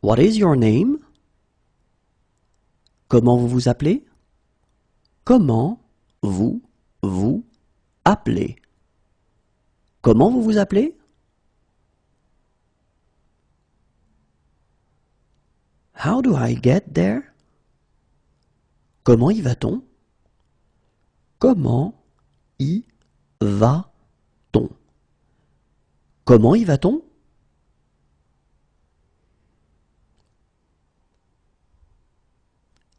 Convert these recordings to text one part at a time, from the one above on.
What is your name? Comment vous vous appelez? Comment vous vous appelez? Comment vous vous appelez? How do I get there? Comment y va-t-on? Comment y va-t-on? Comment y va-t-on?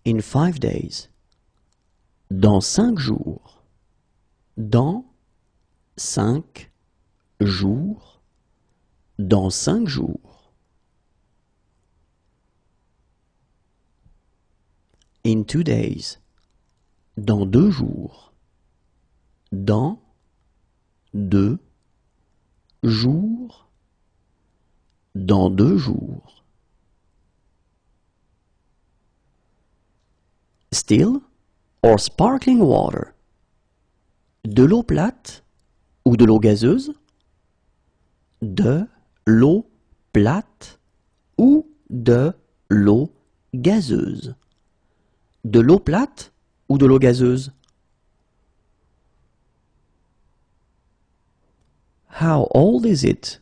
In 5 days. Dans 5 jours. Dans 5 jours. Dans 5 jours. In 2 days. Dans 2 jours. Dans 2 jours. Dans 2 jours. Still or sparkling water? De l'eau plate ou de l'eau gazeuse? De l'eau plate ou de l'eau gazeuse? De l'eau plate ou de l'eau gazeuse? How old is it?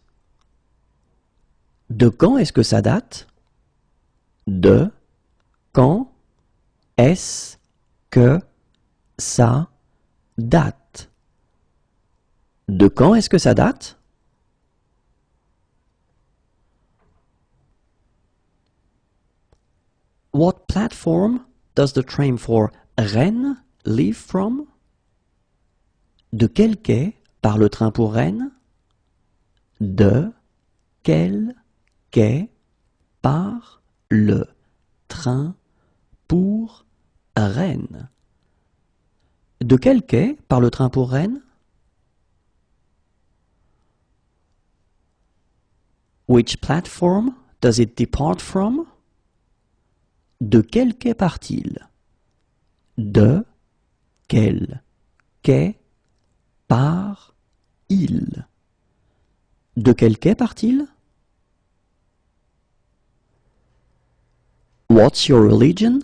De quand est-ce que ça date? De quand est-ce que ça date? De quand est-ce que ça date? What platform does the train for Rennes leave from? De quel quai part le train pour Rennes? De quel quai part le train pour Rennes? De quel quai part le train pour Rennes? Which platform does it depart from? De quel quai part-il? De quel quai part-il? De quel quai part-il? What's your religion?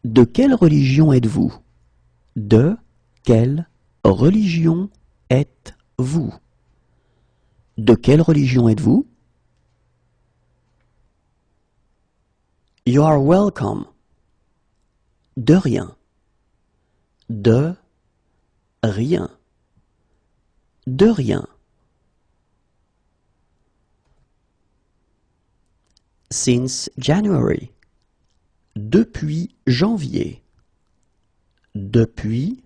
De quelle religion êtes-vous? De quelle religion êtes-vous? De quelle religion êtes-vous? You are welcome. De rien. De rien. De rien. Since January. Depuis janvier. Depuis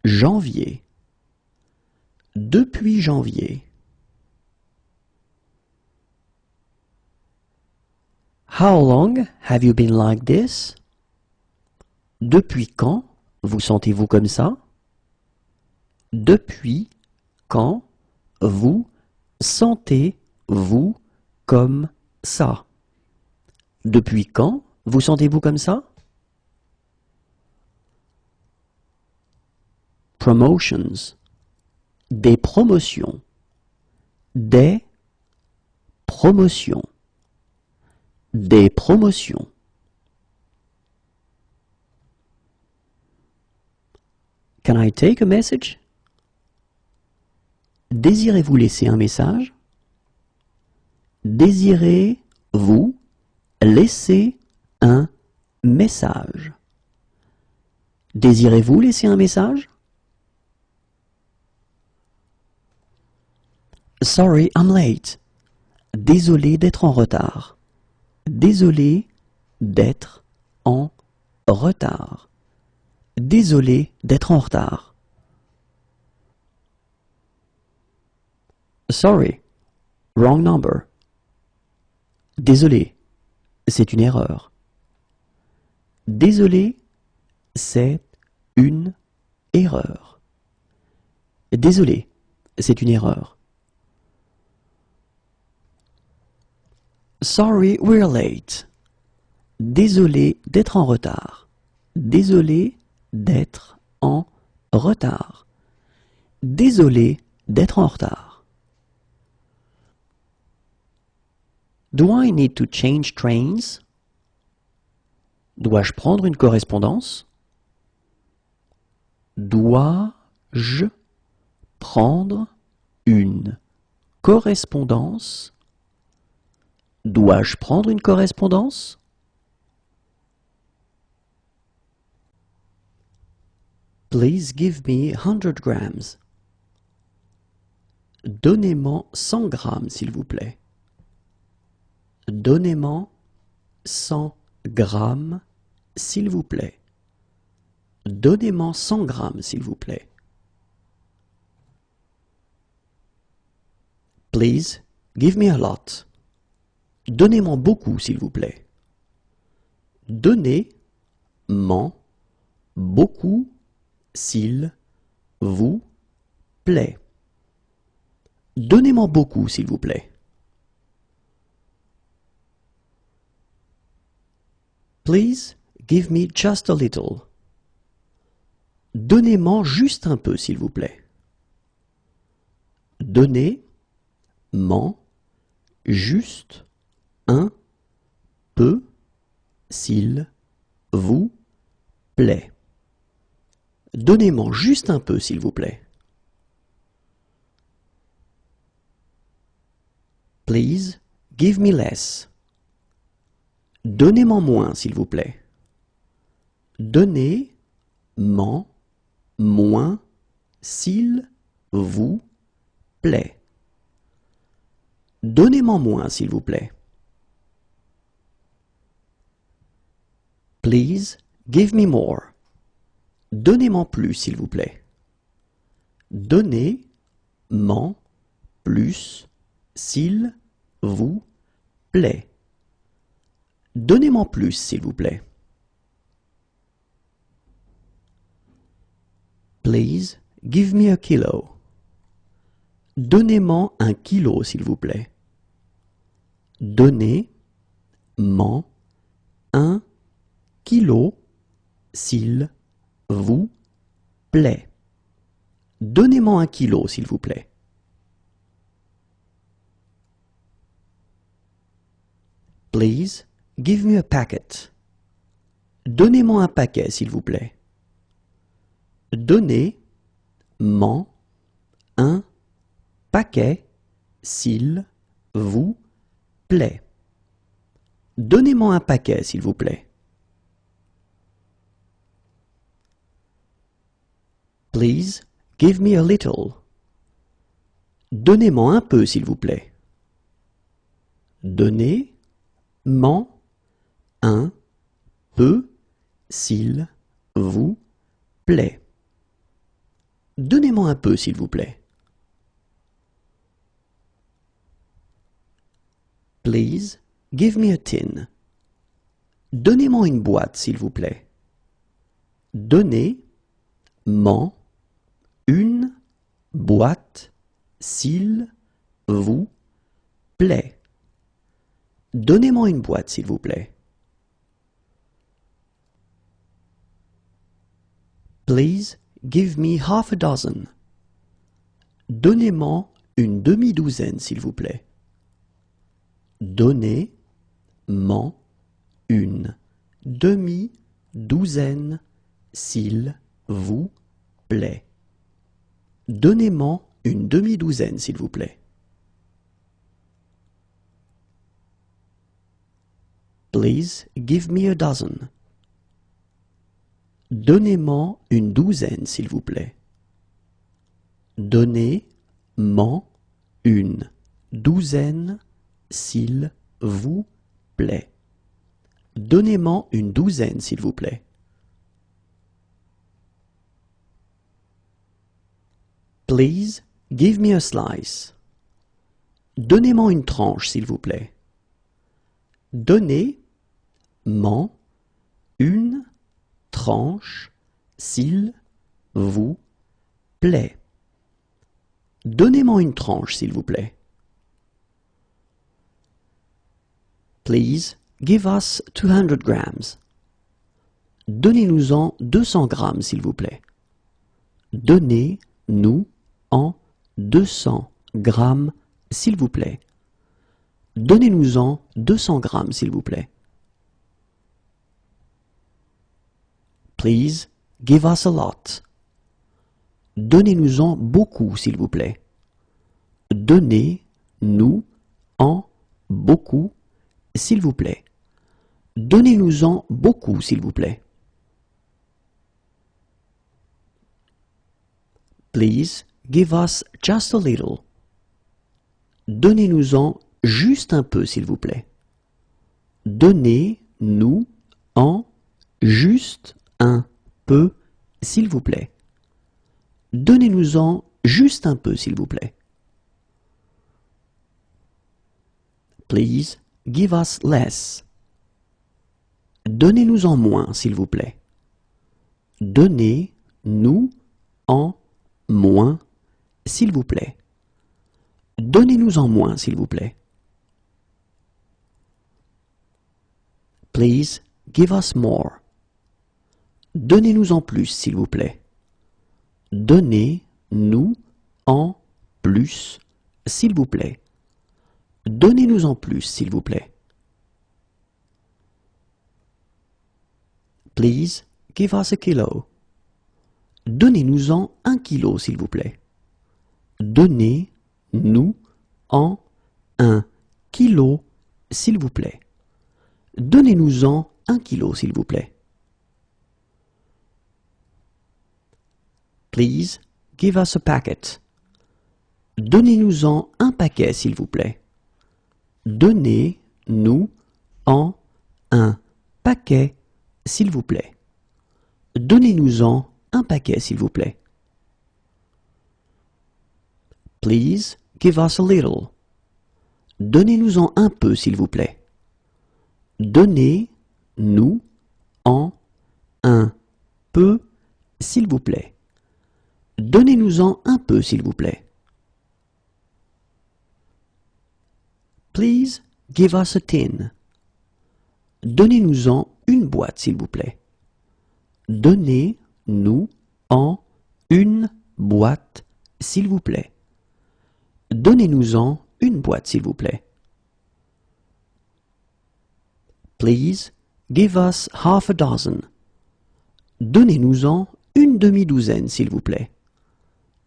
janvier. Depuis janvier. How long have you been like this? Depuis quand vous sentez-vous comme ça? Depuis quand vous sentez-vous comme ça? Depuis quand vous sentez-vous comme ça? Promotions. Des promotions. Des promotions. Des promotions. Can I take a message? Désirez-vous laisser un message? Désirez-vous laisser un message? Désirez-vous laisser un message? Sorry, I'm late. Désolé d'être en retard. Désolé d'être en retard. Désolé d'être en retard. Sorry, wrong number. Désolé, c'est une erreur. Désolé, c'est une erreur. Désolé, c'est une erreur. Sorry, we're late. Désolé d'être en retard. Désolé d'être en retard. Désolé d'être en retard. Do I need to change trains? Dois-je prendre une correspondance? Dois-je prendre une correspondance? Dois-je prendre une correspondance? Please give me 100 grams. Donnez-moi 100 grammes, s'il vous plaît. Donnez-moi 100 grammes, s'il vous plaît. Donnez-moi 100 grammes, s'il vous plaît. Please give me a lot. Donnez-moi beaucoup, s'il vous plaît. Donnez-moi beaucoup, s'il vous plaît. Donnez-moi beaucoup, s'il vous plaît. Please give me just a little. Donnez-moi juste un peu, s'il vous plaît. Donnez-moi juste un peu, s'il vous plaît. Donnez-moi juste un peu, s'il vous plaît. Please give me less. Donnez-moi moins, s'il vous plaît. Donnez-moi moins, s'il vous plaît. Donnez-moi moins, s'il vous plaît. Please give me more. Donnez-moi plus, s'il vous plaît. Donnez-moi plus, s'il vous plaît. Donnez-moi plus, s'il vous plaît. Please give me a kilo. Donnez-moi un kilo, s'il vous plaît. Donnez-moi un kilo, s'il vous plaît. Donnez-moi un kilo, s'il vous plaît. Please give me a packet. Donnez-moi un paquet, s'il vous plaît. Donnez-moi un paquet, s'il vous plaît. Donnez-moi un paquet, s'il vous plaît. Please give me a little. Donnez-moi un peu, s'il vous plaît. Donnez-moi un peu, s'il vous plaît. Donnez-moi un peu, s'il vous plaît. Please give me a tin. Donnez-moi une boîte, s'il vous plaît. Donnez-moi une boîte, s'il vous plaît. Donnez-moi une boîte, s'il vous plaît. Please give me half a dozen. Donnez-moi une demi-douzaine, s'il vous plaît. Donnez-moi une demi-douzaine, s'il vous plaît. Donnez-moi une demi-douzaine, s'il vous plaît. Please give me a dozen. Donnez-moi une douzaine, s'il vous plaît. Donnez-moi une douzaine, s'il vous plaît. Donnez-moi une douzaine, s'il vous plaît. Please give me a slice. Donnez-moi une tranche, s'il vous plaît. Donnez-moi une tranche, s'il vous plaît. Donnez-moi une tranche, s'il vous plaît. Please give us 200 grams. Donnez-nous-en 200 grammes, s'il vous plaît. Donnez-nous en 200 grammes, s'il vous plaît. Donnez-nous-en 200 grammes, s'il vous plaît. Please give us a lot. Donnez-nous-en beaucoup, s'il vous plaît. Donnez-nous-en beaucoup, s'il vous plaît. Donnez-nous-en beaucoup, s'il vous plaît. Please give us just a little. Donnez-nous-en juste un peu, s'il vous plaît. Donnez-nous-en juste un peu, s'il vous plaît. Donnez-nous-en juste un peu, s'il vous plaît. Please give us less. Donnez-nous-en moins, s'il vous plaît. Donnez-nous-en moins, s'il vous plaît. Donnez-nous-en moins, s'il vous plaît. Please give us more. Donnez-nous-en plus, s'il vous plaît. Donnez-nous-en plus, s'il vous plaît. Donnez-nous-en plus, s'il vous plaît. Please give us a kilo. Donnez-nous-en 1 kilo, s'il vous plaît. Donnez-nous-en 1 kilo, s'il vous plaît. Donnez-nous-en 1 kilo, s'il vous plaît. Please give us a packet. Donnez-nous-en un paquet, s'il vous plaît. Donnez-nous-en un paquet, s'il vous plaît. Donnez-nous-en un paquet, s'il vous plaît. Please give us a little. Donnez-nous-en un peu, s'il vous plaît. Donnez-nous-en un peu, s'il vous plaît. Donnez-nous-en un peu, s'il vous plaît. Please give us a tin. Donnez-nous-en une boîte, s'il vous plaît. Donnez-nous-en une boîte, s'il vous plaît. Donnez-nous-en une boîte, s'il vous plaît. Please give us half a dozen. Donnez-nous-en une demi-douzaine, s'il vous plaît.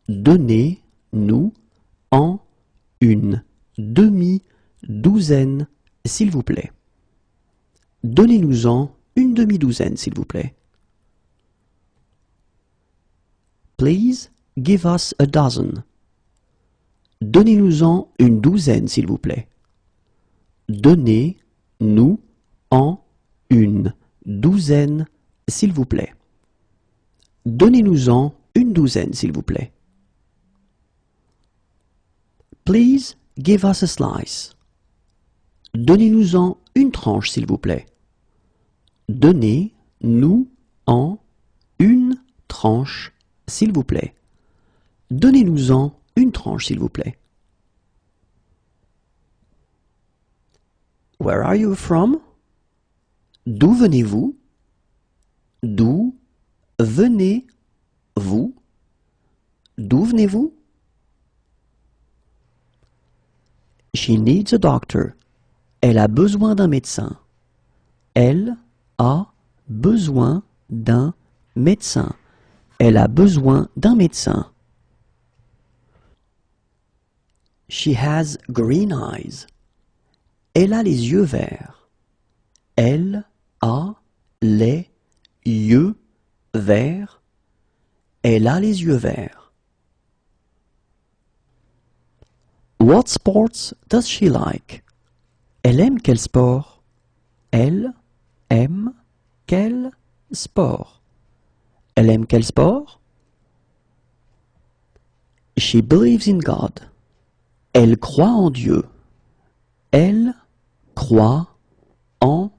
Donnez-nous-en une demi-douzaine, s'il vous plaît. Donnez-nous-en une demi-douzaine, s'il vous plaît. Please give us a dozen. Donnez-nous-en une douzaine, s'il vous plaît. Donnez-nous-en une douzaine, s'il vous plaît. Donnez-nous-en une douzaine, s'il vous plaît. Please give us a slice. Donnez-nous-en une tranche, s'il vous plaît. Donnez-nous-en une tranche, s'il vous plaît. Donnez-nous-en une tranche, s'il vous plaît. Where are you from? D'où venez-vous? D'où venez-vous? D'où venez-vous? She needs a doctor. Elle a besoin d'un médecin. Elle a besoin d'un médecin. Elle a besoin d'un médecin. She has green eyes. Elle a les yeux verts. Elle a les yeux verts. Elle a les yeux verts. What sports does she like? Elle aime quel sport? Elle aime quel sport? Elle aime quel sport? She believes in God. Elle croit en Dieu. Elle croit en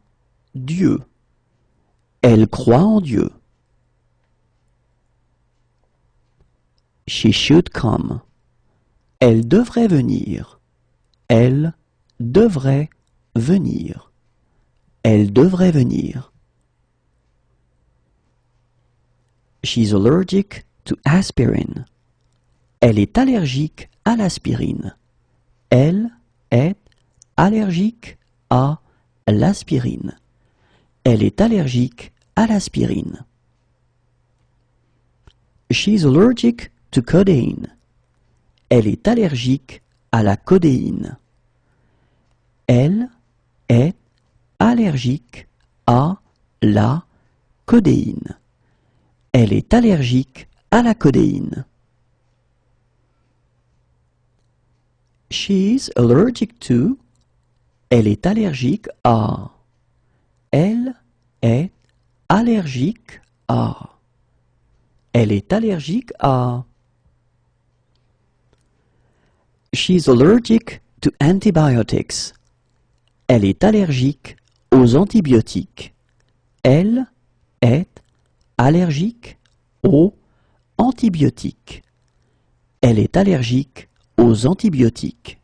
Dieu. Elle croit en Dieu. She should come. Elle devrait venir. Elle devrait venir. Elle devrait venir. She's allergic to aspirin. Elle est allergique à l'aspirine. Elle est allergique à l'aspirine. Elle est allergique à l'aspirine. She's allergic to codeine. Elle est allergique à la codéine. Elle est allergique à la codéine. Elle est allergique à la codéine. She's allergic to. Elle est allergique à. Elle est allergique à. Elle est allergique à. She's allergic to antibiotics. Elle est allergique aux antibiotiques. Elle est allergique aux antibiotiques. Elle est allergique aux antibiotiques.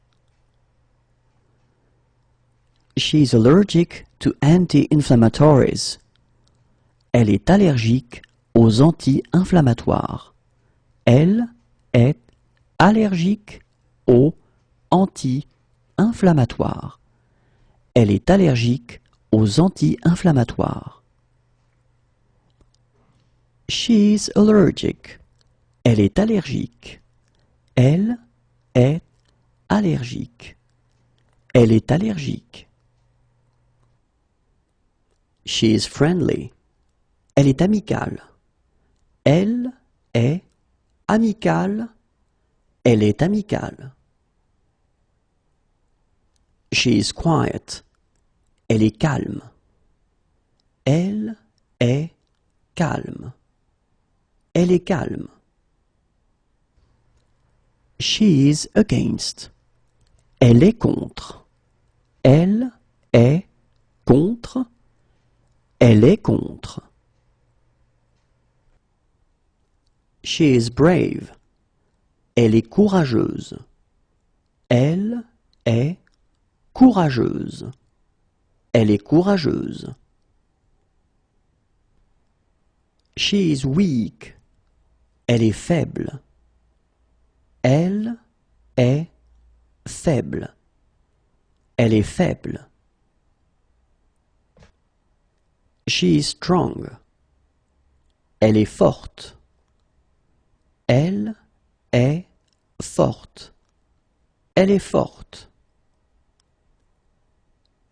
She's allergic to anti-inflammatories. Elle est allergique aux anti-inflammatoires. Elle est allergique aux anti-inflammatoires. Elle est allergique aux anti-inflammatoires. She's allergic. Elle est allergique. Elle est allergique. Elle est allergique. She's friendly. Elle est amicale. Elle est amicale. Elle est amicale. She's quiet. Elle est calme. Elle est calme. Elle est calme. She's against. Elle est contre. Elle est contre. Elle est contre. She is brave. Elle est courageuse. Elle est courageuse. Elle est courageuse. She is weak. Elle est faible. Elle est faible. Elle est faible. She is strong. Elle est forte. Elle est forte. Elle est forte.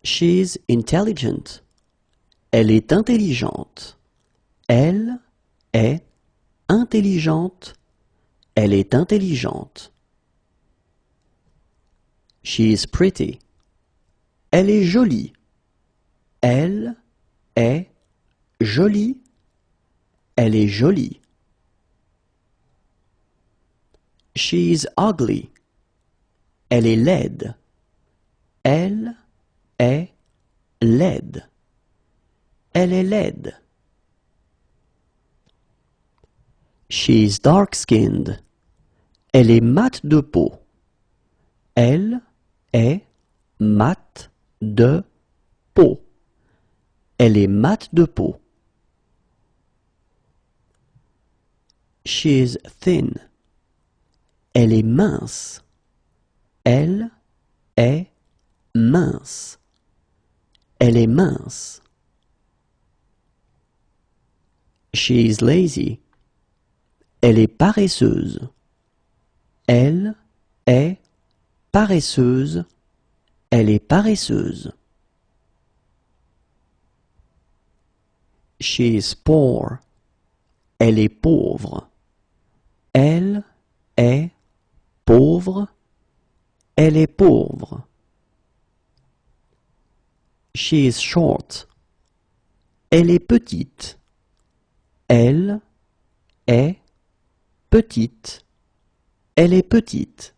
She's intelligent. Elle est intelligente. Elle est intelligente. Elle est intelligente. She is pretty. Elle est jolie. Elle est jolie. Elle est jolie. She's ugly. Elle est laide. Elle est laide. Elle est laide. She's dark-skinned. Elle est mate de peau. Elle est mate de peau. Elle est mate de peau. She's thin. Elle est mince. Elle est mince. Elle est mince. She's lazy. Elle est paresseuse. Elle est paresseuse. Elle est paresseuse. She is poor. Elle est pauvre. Elle est pauvre. Elle est pauvre. She is short. Elle est petite. Elle est petite. Elle est petite.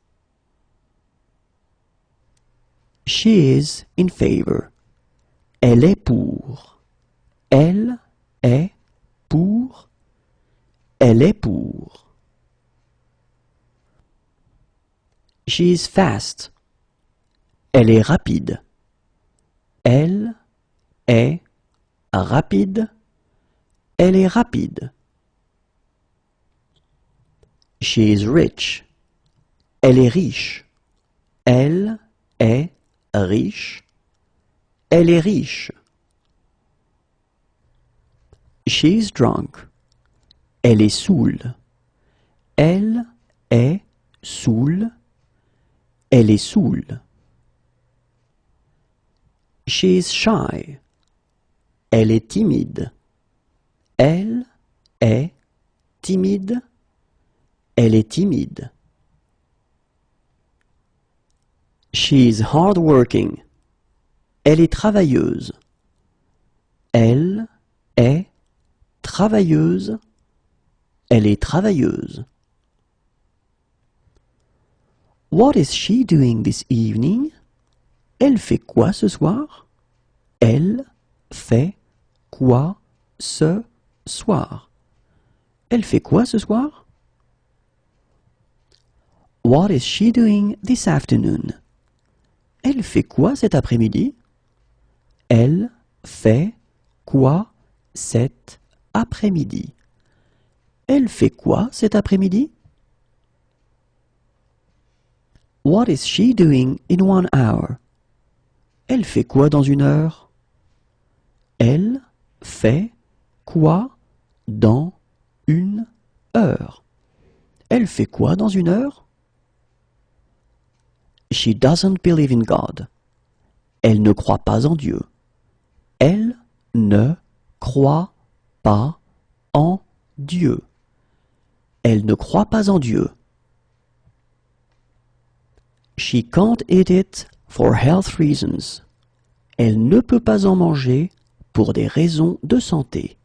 She is in favor. Elle est pour. Elle est pour. Elle est pour. She is fast. Elle est rapide. Elle est rapide. Elle est rapide. She is rich. Elle est riche. Elle est riche. Elle est riche. She's drunk. Elle est saoule. Elle est saoule. Elle est saoule. She's shy. Elle est timide. Elle est timide. Elle est timide. She's hardworking. Elle est travailleuse. Elle est travailleuse. Elle est travailleuse. What is she doing this evening? Elle fait quoi ce soir? Elle fait quoi ce soir? Elle fait quoi ce soir? What is she doing this afternoon? Elle fait quoi cet après-midi? Elle fait quoi cet après-midi? Elle fait quoi cet après-midi? What is she doing in 1 hour? Elle fait quoi dans 1 heure? Elle fait quoi dans 1 heure? Elle fait quoi dans 1 heure? She doesn't believe in God. Elle ne croit pas en Dieu. Elle ne croit pas en Dieu. Elle ne croit pas en Dieu. She can't eat it for health reasons. Elle ne peut pas en manger pour des raisons de santé.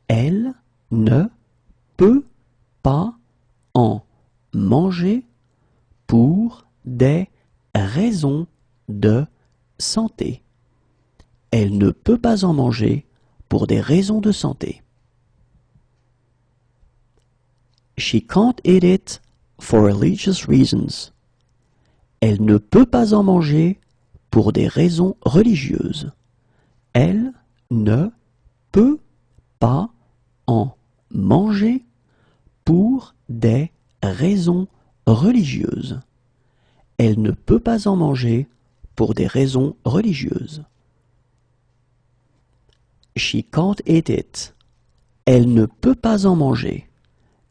Elle ne peut pas en manger pour des raisons de santé. Elle ne peut pas en manger pour des raisons de santé. She can't eat it for religious reasons. Elle ne peut pas en manger pour des raisons religieuses. Elle ne peut pas en manger pour des raisons religieuses. Elle ne peut pas en manger pour des raisons religieuses. She can't eat it. Elle ne peut pas en manger.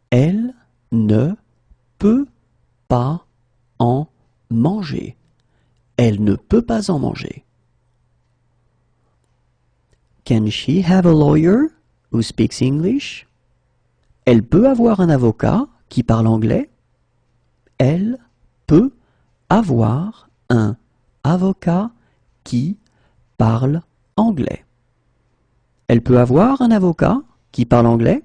Elle ne peut pas en manger. Elle ne peut pas en manger. Can she have a lawyer who speaks English? Elle peut avoir un avocat qui parle anglais? Elle peut avoir un avocat qui parle anglais. Elle peut avoir un avocat qui parle anglais?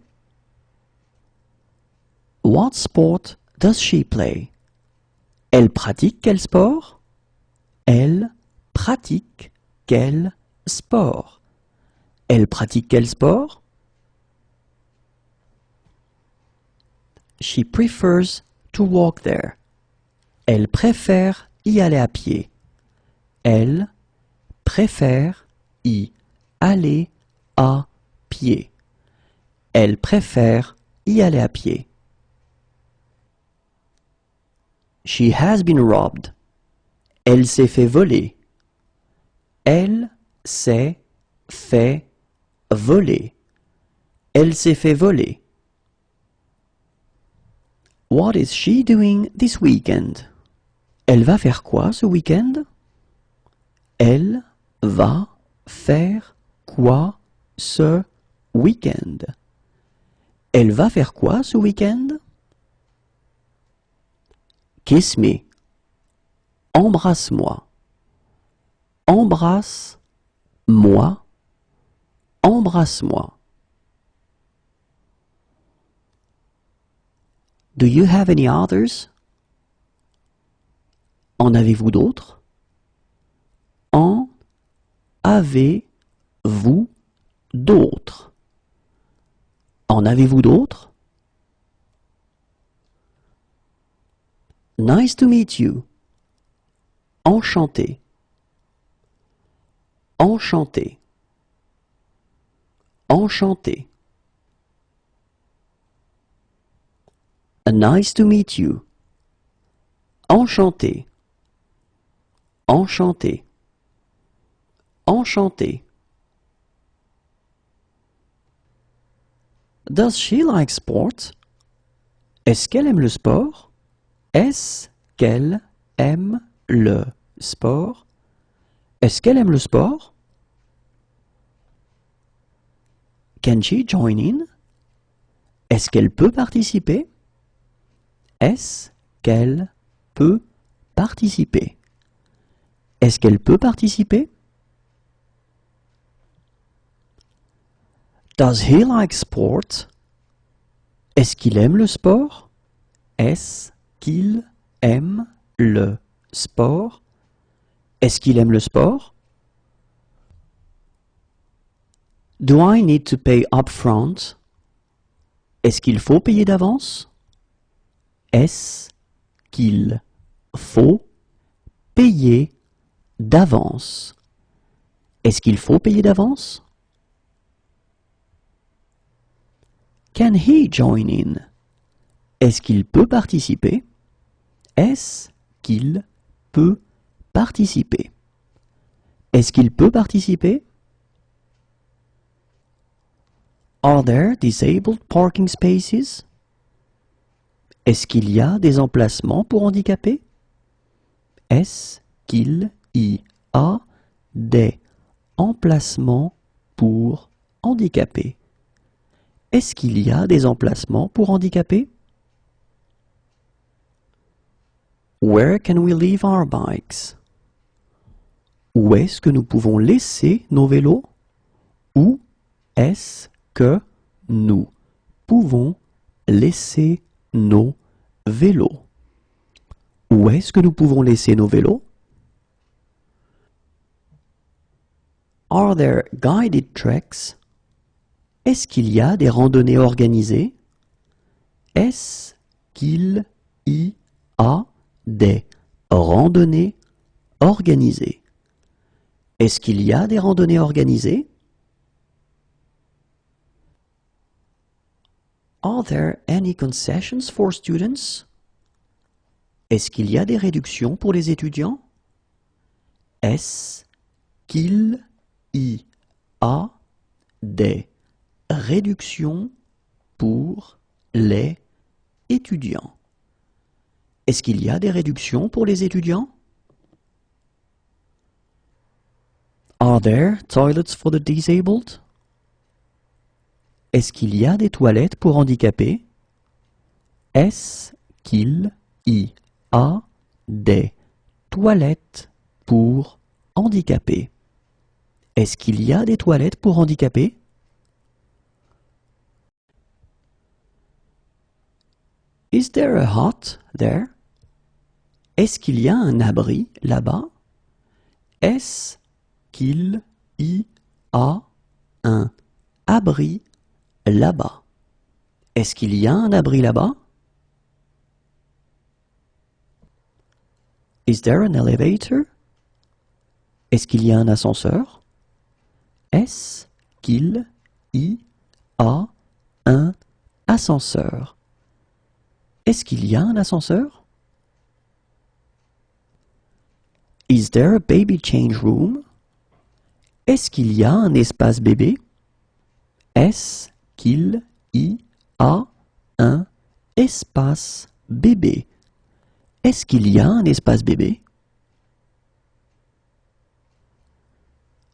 What sport does she play? Elle pratique quel sport? Elle pratique quel sport? Elle pratique quel sport? She prefers to walk there. Elle préfère y aller à pied. Elle préfère y aller à pied. Elle préfère y aller à pied. She has been robbed. Elle s'est fait voler. Elle s'est fait voler. Elle s'est fait voler. What is she doing this weekend? Elle va faire quoi ce week-end? Elle va faire quoi ce week-end? Elle va faire quoi ce week-end? Kiss me. Embrasse-moi. Embrasse-moi. Embrasse-moi. Do you have any others? En avez-vous d'autres? En avez-vous d'autres? En avez-vous d'autres? Nice to meet you. Enchanté. Enchanté. Enchanté. Nice to meet you. Enchanté. Enchanté. Enchanté. Does she like sport? Est-ce qu'elle aime le sport? Est-ce qu'elle aime le sport? Est-ce qu'elle aime le sport? Can she join in? Est-ce qu'elle peut participer? Est-ce qu'elle peut participer? Est-ce qu'elle peut participer? Does he like sport? Est-ce qu'il aime le sport? Est-ce qu'il aime le sport? Est-ce qu'il aime le sport? Do I need to pay upfront? Est-ce qu'il faut payer d'avance? Est-ce qu'il faut payer d'avance? Est-ce qu'il faut payer d'avance? Can he join in? Est-ce qu'il peut participer? Est-ce qu'il peut participer? Est-ce qu'il peut participer? Are there disabled parking spaces? Est-ce qu'il y a des emplacements pour handicapés? Est-ce qu'il y a des emplacements pour handicapés? Est-ce qu'il y a des emplacements pour handicapés? Where can we leave our bikes? Où est-ce que nous pouvons laisser nos vélos? Où est-ce que nous pouvons laisser nos vélos? Où est-ce que nous pouvons laisser nos vélos? Are there guided treks? Est-ce qu'il y a des randonnées organisées? Est-ce qu'il y a des randonnées organisées? Est-ce qu'il y a des randonnées organisées? Are there any concessions for students? Est-ce qu'il y a des réductions pour les étudiants? Est-ce qu'il y a des réductions pour les étudiants? Est-ce qu'il y a des réductions pour les étudiants? Are there toilets for the disabled? Est-ce qu'il y a des toilettes pour handicapés? Est-ce qu'il y a des toilettes pour handicapés? Est-ce qu'il y a des toilettes pour handicapés? Is there a hut there? Est-ce qu'il y a un abri là-bas? Est-ce qu'il y a un abri là-bas? Est-ce qu'il y a un abri là-bas? Is there an elevator? Est-ce qu'il y a un ascenseur? Est-ce qu'il y a un ascenseur? Est-ce qu'il y a un ascenseur? Is there a baby change room? Est-ce qu'il y a un espace bébé? Est-ce qu'il y a un espace bébé? Est-ce qu'il y a un espace bébé?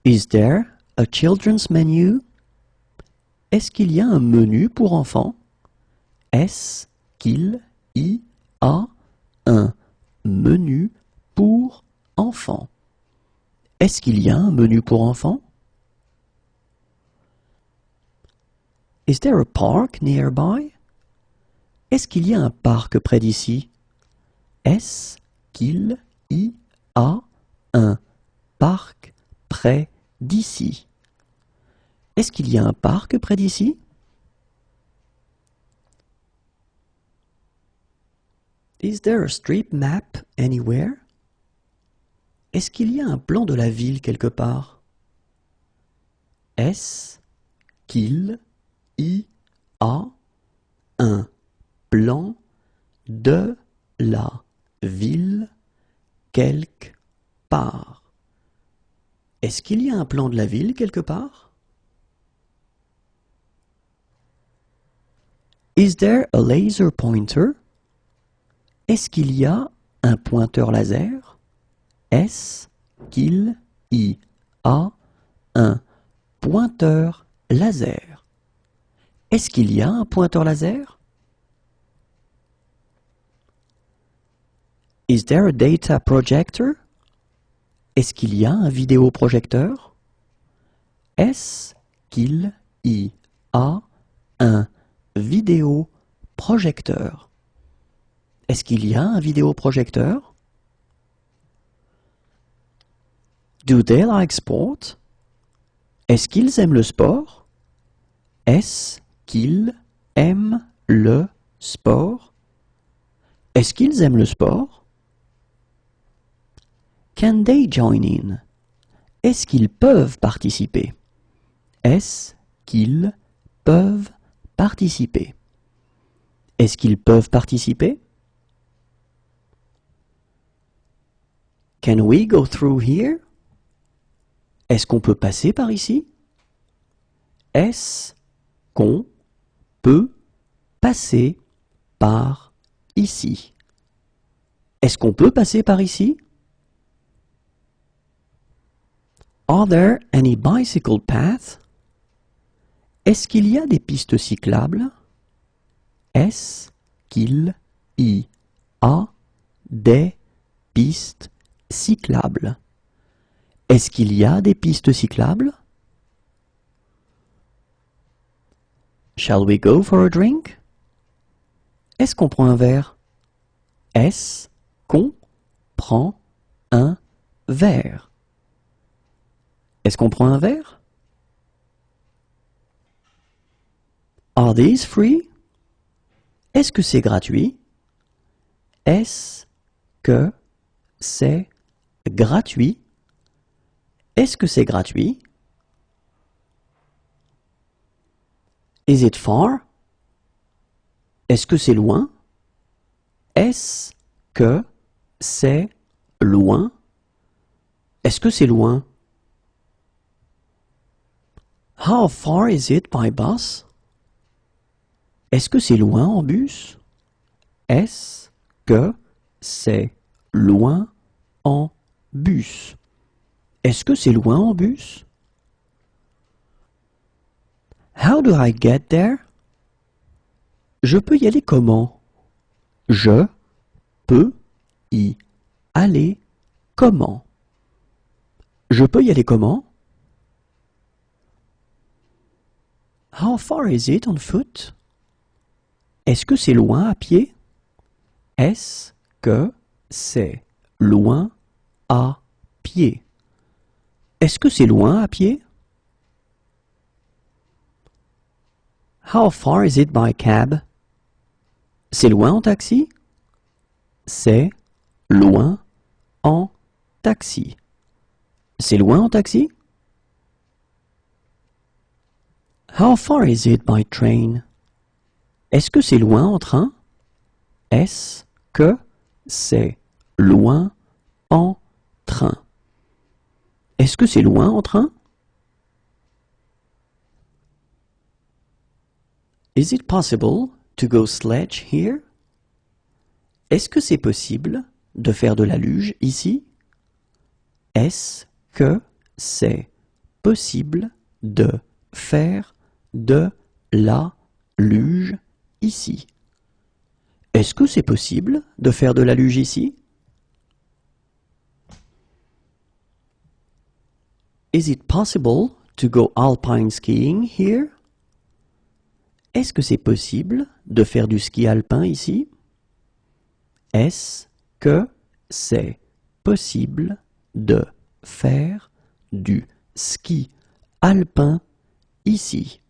Is there a children's menu? Est-ce qu'il y a un menu pour enfants? Est-ce qu'il y a un menu pour enfants? Est-ce qu'il y a un menu pour enfants? Is there a park nearby? Est-ce qu'il y a un parc près d'ici? Est-ce qu'il y a un parc près d'ici? Est-ce qu'il y a un parc près d'ici? Is there a street map anywhere? Est-ce qu'il y a un plan de la ville quelque part? Est-ce qu'il y a un plan de la ville quelque par. Est-ce qu'il y a un plan de la ville quelque part? Is there a laser pointer? Est-ce qu'il y a un pointeur laser? Est-ce qu'il y a un pointeur laser? Est-ce qu'il y a un pointeur laser? Is there a data projector? Est-ce qu'il y a un vidéoprojecteur? Est-ce qu'il y a un vidéoprojecteur? Est-ce qu'il y a un vidéoprojecteur? Do they like sport? Est-ce qu'ils aiment le sport? Est-ce qu'ils aiment le sport? Est-ce qu'ils aiment le sport? Can they join in? Est-ce qu'ils peuvent participer? Est-ce qu'ils peuvent participer? Est-ce qu'ils peuvent participer? Can we go through here? Est-ce qu'on peut passer par ici? Est-ce qu'on peut passer par ici? Est-ce qu'on peut passer par ici? Are there any bicycle paths? Est-ce qu'il y a des pistes cyclables? Est-ce qu'il y a des pistes cyclables? Est-ce qu'il y a des pistes cyclables? Shall we go for a drink? Est-ce qu'on prend un verre? Est-ce qu'on prend un verre? Est-ce qu'on prend un verre? Are these free? Est-ce que c'est gratuit? Est-ce que c'est gratuit? Est-ce que c'est gratuit? Is it far? Est-ce que c'est loin? Est-ce que c'est loin? Est-ce que c'est loin? How far is it by bus? Est-ce que c'est loin en bus? Est-ce que c'est loin en bus? Est-ce que c'est loin en bus? How do I get there? Je peux y aller comment? Je peux y aller comment? Je peux y aller comment? How far is it on foot? Est-ce que c'est loin à pied? Est-ce que c'est loin à pied? Est-ce que c'est loin à pied? How far is it by cab? C'est loin en taxi? C'est loin en taxi. C'est loin en taxi? How far is it by train? Est-ce que c'est loin en train? Est-ce que c'est loin en train? Est-ce que c'est loin en train? Is it possible to go sledge here? Est-ce que c'est possible de faire de la luge ici? Est-ce que c'est possible de faire de la luge ici? Est-ce que c'est possible de faire de la luge ici? Is it possible to go alpine skiing here? Est-ce que c'est possible de faire du ski alpin ici? Est-ce que c'est possible de faire du ski alpin ici?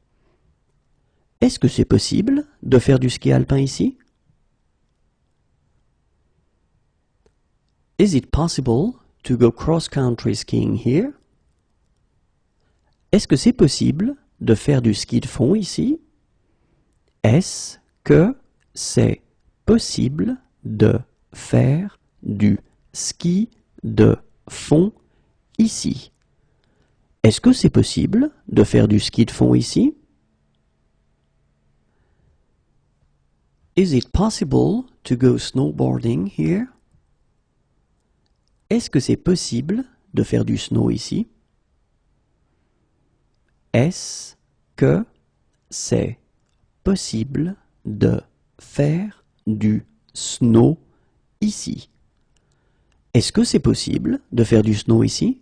Est-ce que c'est possible de faire du ski alpin ici? Is it possible to go cross-country skiing here? Est-ce que c'est possible de faire du ski de fond ici? Est-ce que c'est possible de faire du ski de fond ici. Est-ce que c'est possible de faire du ski de fond ici? Is it possible to go snowboarding here? Est-ce que c'est possible de faire du snow ici? Est-ce que c'est possible de faire du snow ici? Est-ce que c'est possible de faire du snow ici?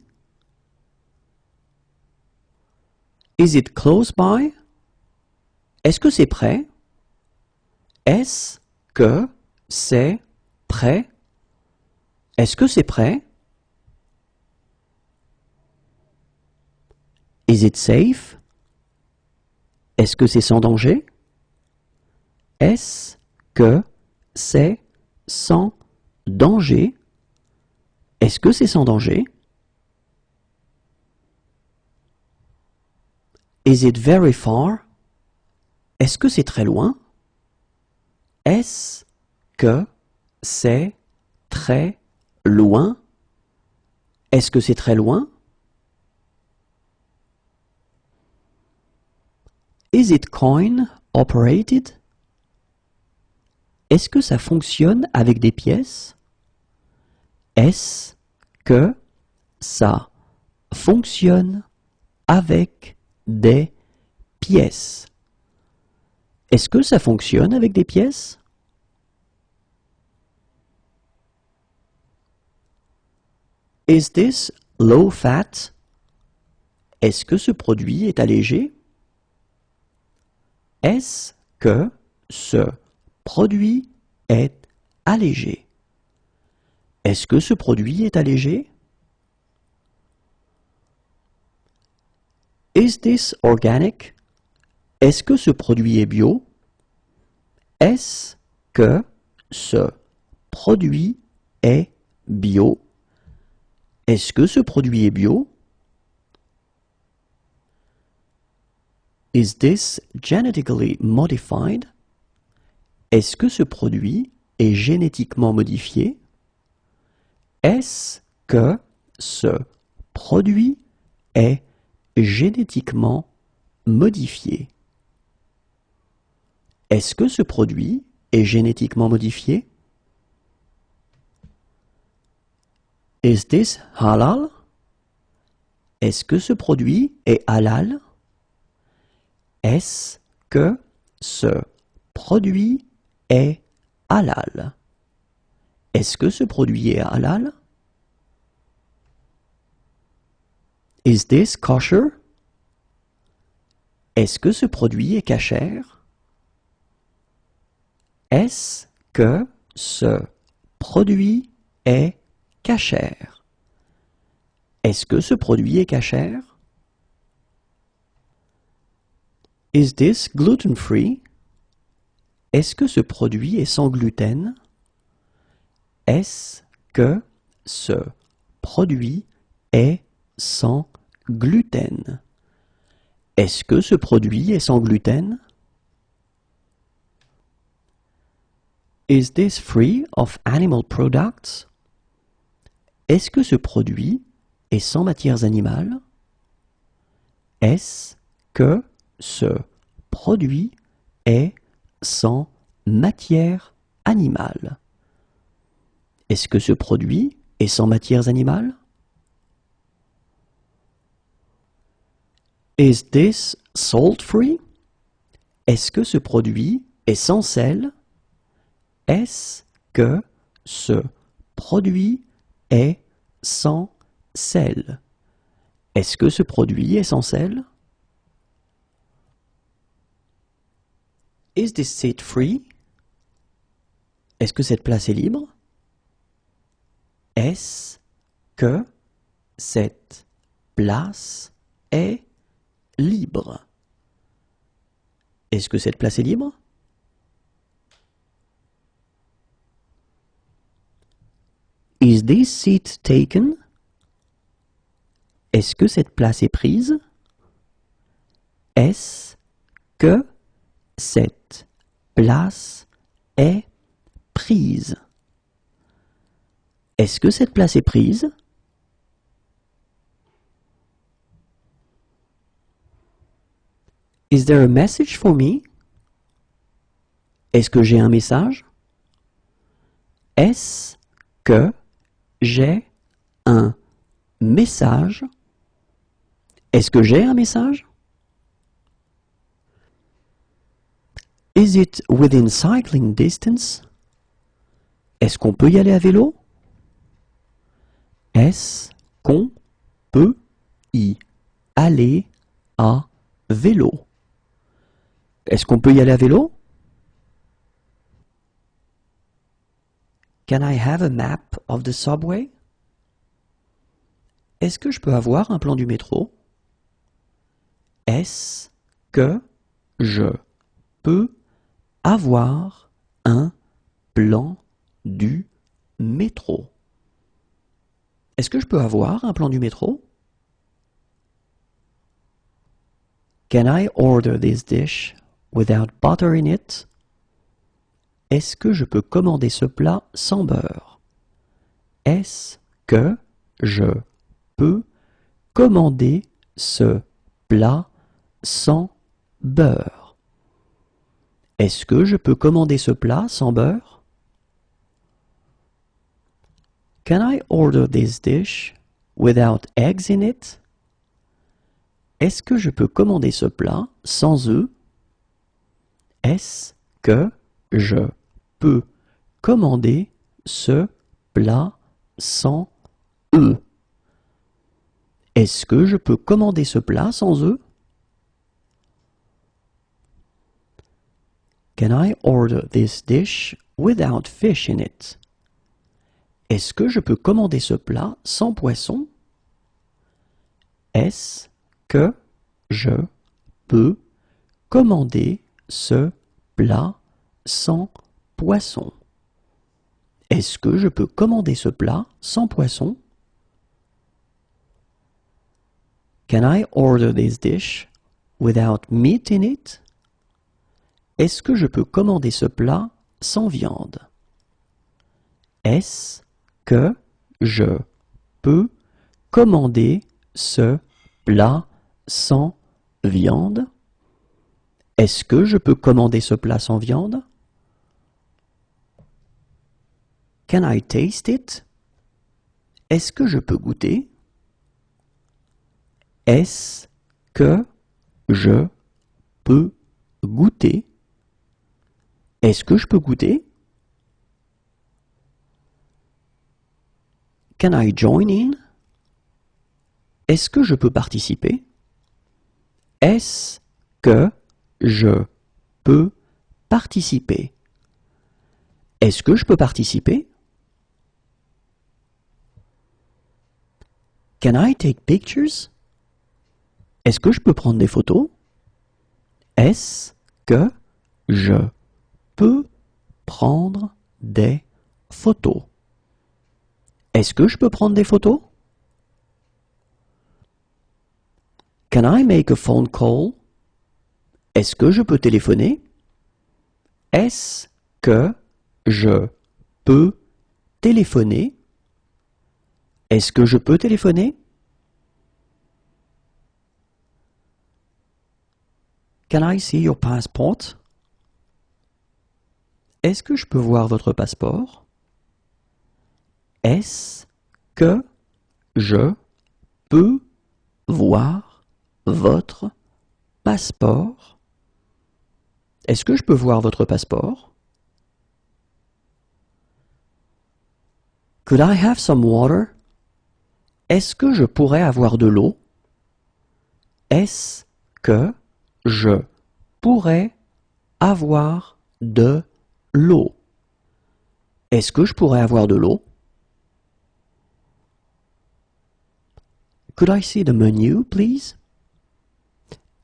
Is it close by? Est-ce que c'est prêt? Est-ce que c'est prêt? Est-ce que c'est prêt? Is it safe? Est-ce que c'est sans danger? Est-ce que c'est sans danger? Est-ce que c'est sans danger? Is it very far? Est-ce que c'est très loin? Est-ce que c'est très loin? Est-ce que c'est très loin? Is it coin operated? Est-ce que ça fonctionne avec des pièces? Est-ce que ça fonctionne avec des pièces? Est-ce que ça fonctionne avec des pièces? Is this low fat? Est-ce que ce produit est allégé? Est-ce que ce produit est allégé? Est-ce que ce produit est allégé? Is this organic? Est-ce que ce produit est bio? Est-ce que ce produit est bio? Est-ce que ce produit est bio? Is this genetically modified? Est-ce que ce produit est génétiquement modifié? Est-ce que ce produit est génétiquement modifié? Est-ce que ce produit est génétiquement modifié? Is this halal? Est-ce que ce produit est halal? Est-ce que ce produit est halal? Est-ce que ce produit est halal? Is this kosher? Est-ce que ce produit est cachère? Est-ce que ce produit est cachère? Est-ce que ce produit est cachère? Is this gluten-free? Est-ce que ce produit est sans gluten? Est-ce que ce produit est sans gluten? Est-ce que ce produit est sans gluten? Is this free of animal products? Est-ce que ce produit est sans matières animales? Est-ce que ce produit est sans matières animales? Est-ce que ce produit est sans matières animales? Is this salt-free? Est-ce que ce produit est sans sel? Est-ce que ce produit est sans sel? Est-ce que ce produit est sans sel? Is this seat free? Est-ce que cette place est libre? Est-ce que cette place est libre? Est-ce que cette place est libre? Is this seat taken? Est-ce que cette place est prise? Est-ce que cette place est prise? Est-ce que cette place est prise? Is there a message for me? Est-ce que j'ai un message? Est-ce que j'ai un message? Est-ce que j'ai un message? Is it within cycling distance? Est-ce qu'on peut y aller à vélo? Est-ce qu'on peut y aller à vélo? Est-ce qu'on peut y aller à vélo? Can I have a map of the subway? Est-ce que je peux avoir un plan du métro? Est-ce que je peux avoir un plan du métro? Est-ce que je peux avoir un plan du métro? Can I order this dish without butter in it? Est-ce que je peux commander ce plat sans beurre? Est-ce que je peux commander ce plat sans beurre? Est-ce que je peux commander ce plat sans beurre? Can I order this dish without eggs in it? Est-ce que je peux commander ce plat sans œufs? Est-ce que je peux commander ce plat sans œufs? Est-ce que je peux commander ce plat sans œufs? Can I order this dish without fish in it? Est-ce que je peux commander ce plat sans poisson? Est-ce que je peux commander ce plat sans poisson? Est-ce que je peux commander ce plat sans poisson? Can I order this dish without meat in it? Est-ce que je peux commander ce plat sans viande? Est-ce que je peux commander ce plat sans viande? Est-ce que je peux commander ce plat sans viande? Can I taste it? Est-ce que je peux goûter? Est-ce que je peux goûter? Est-ce que je peux goûter? Can I join in? Est-ce que je peux participer? Est-ce que je peux participer? Est-ce que je peux participer? Can I take pictures? Est-ce que je peux prendre des photos? Est-ce que je peux prendre des photos? Est-ce que je peux prendre des photos? Can I make a phone call? Est-ce que je peux téléphoner? Est-ce que je peux téléphoner? Est-ce que je peux téléphoner? Can I see your passport? Est-ce que je peux voir votre passeport? Est-ce que je peux voir votre passeport? Est-ce que je peux voir votre passeport? Could I have some water? Est-ce que je pourrais avoir de l'eau? Est-ce que je pourrais avoir de l'eau? Est-ce que je pourrais avoir de l'eau? Could I see the menu, please?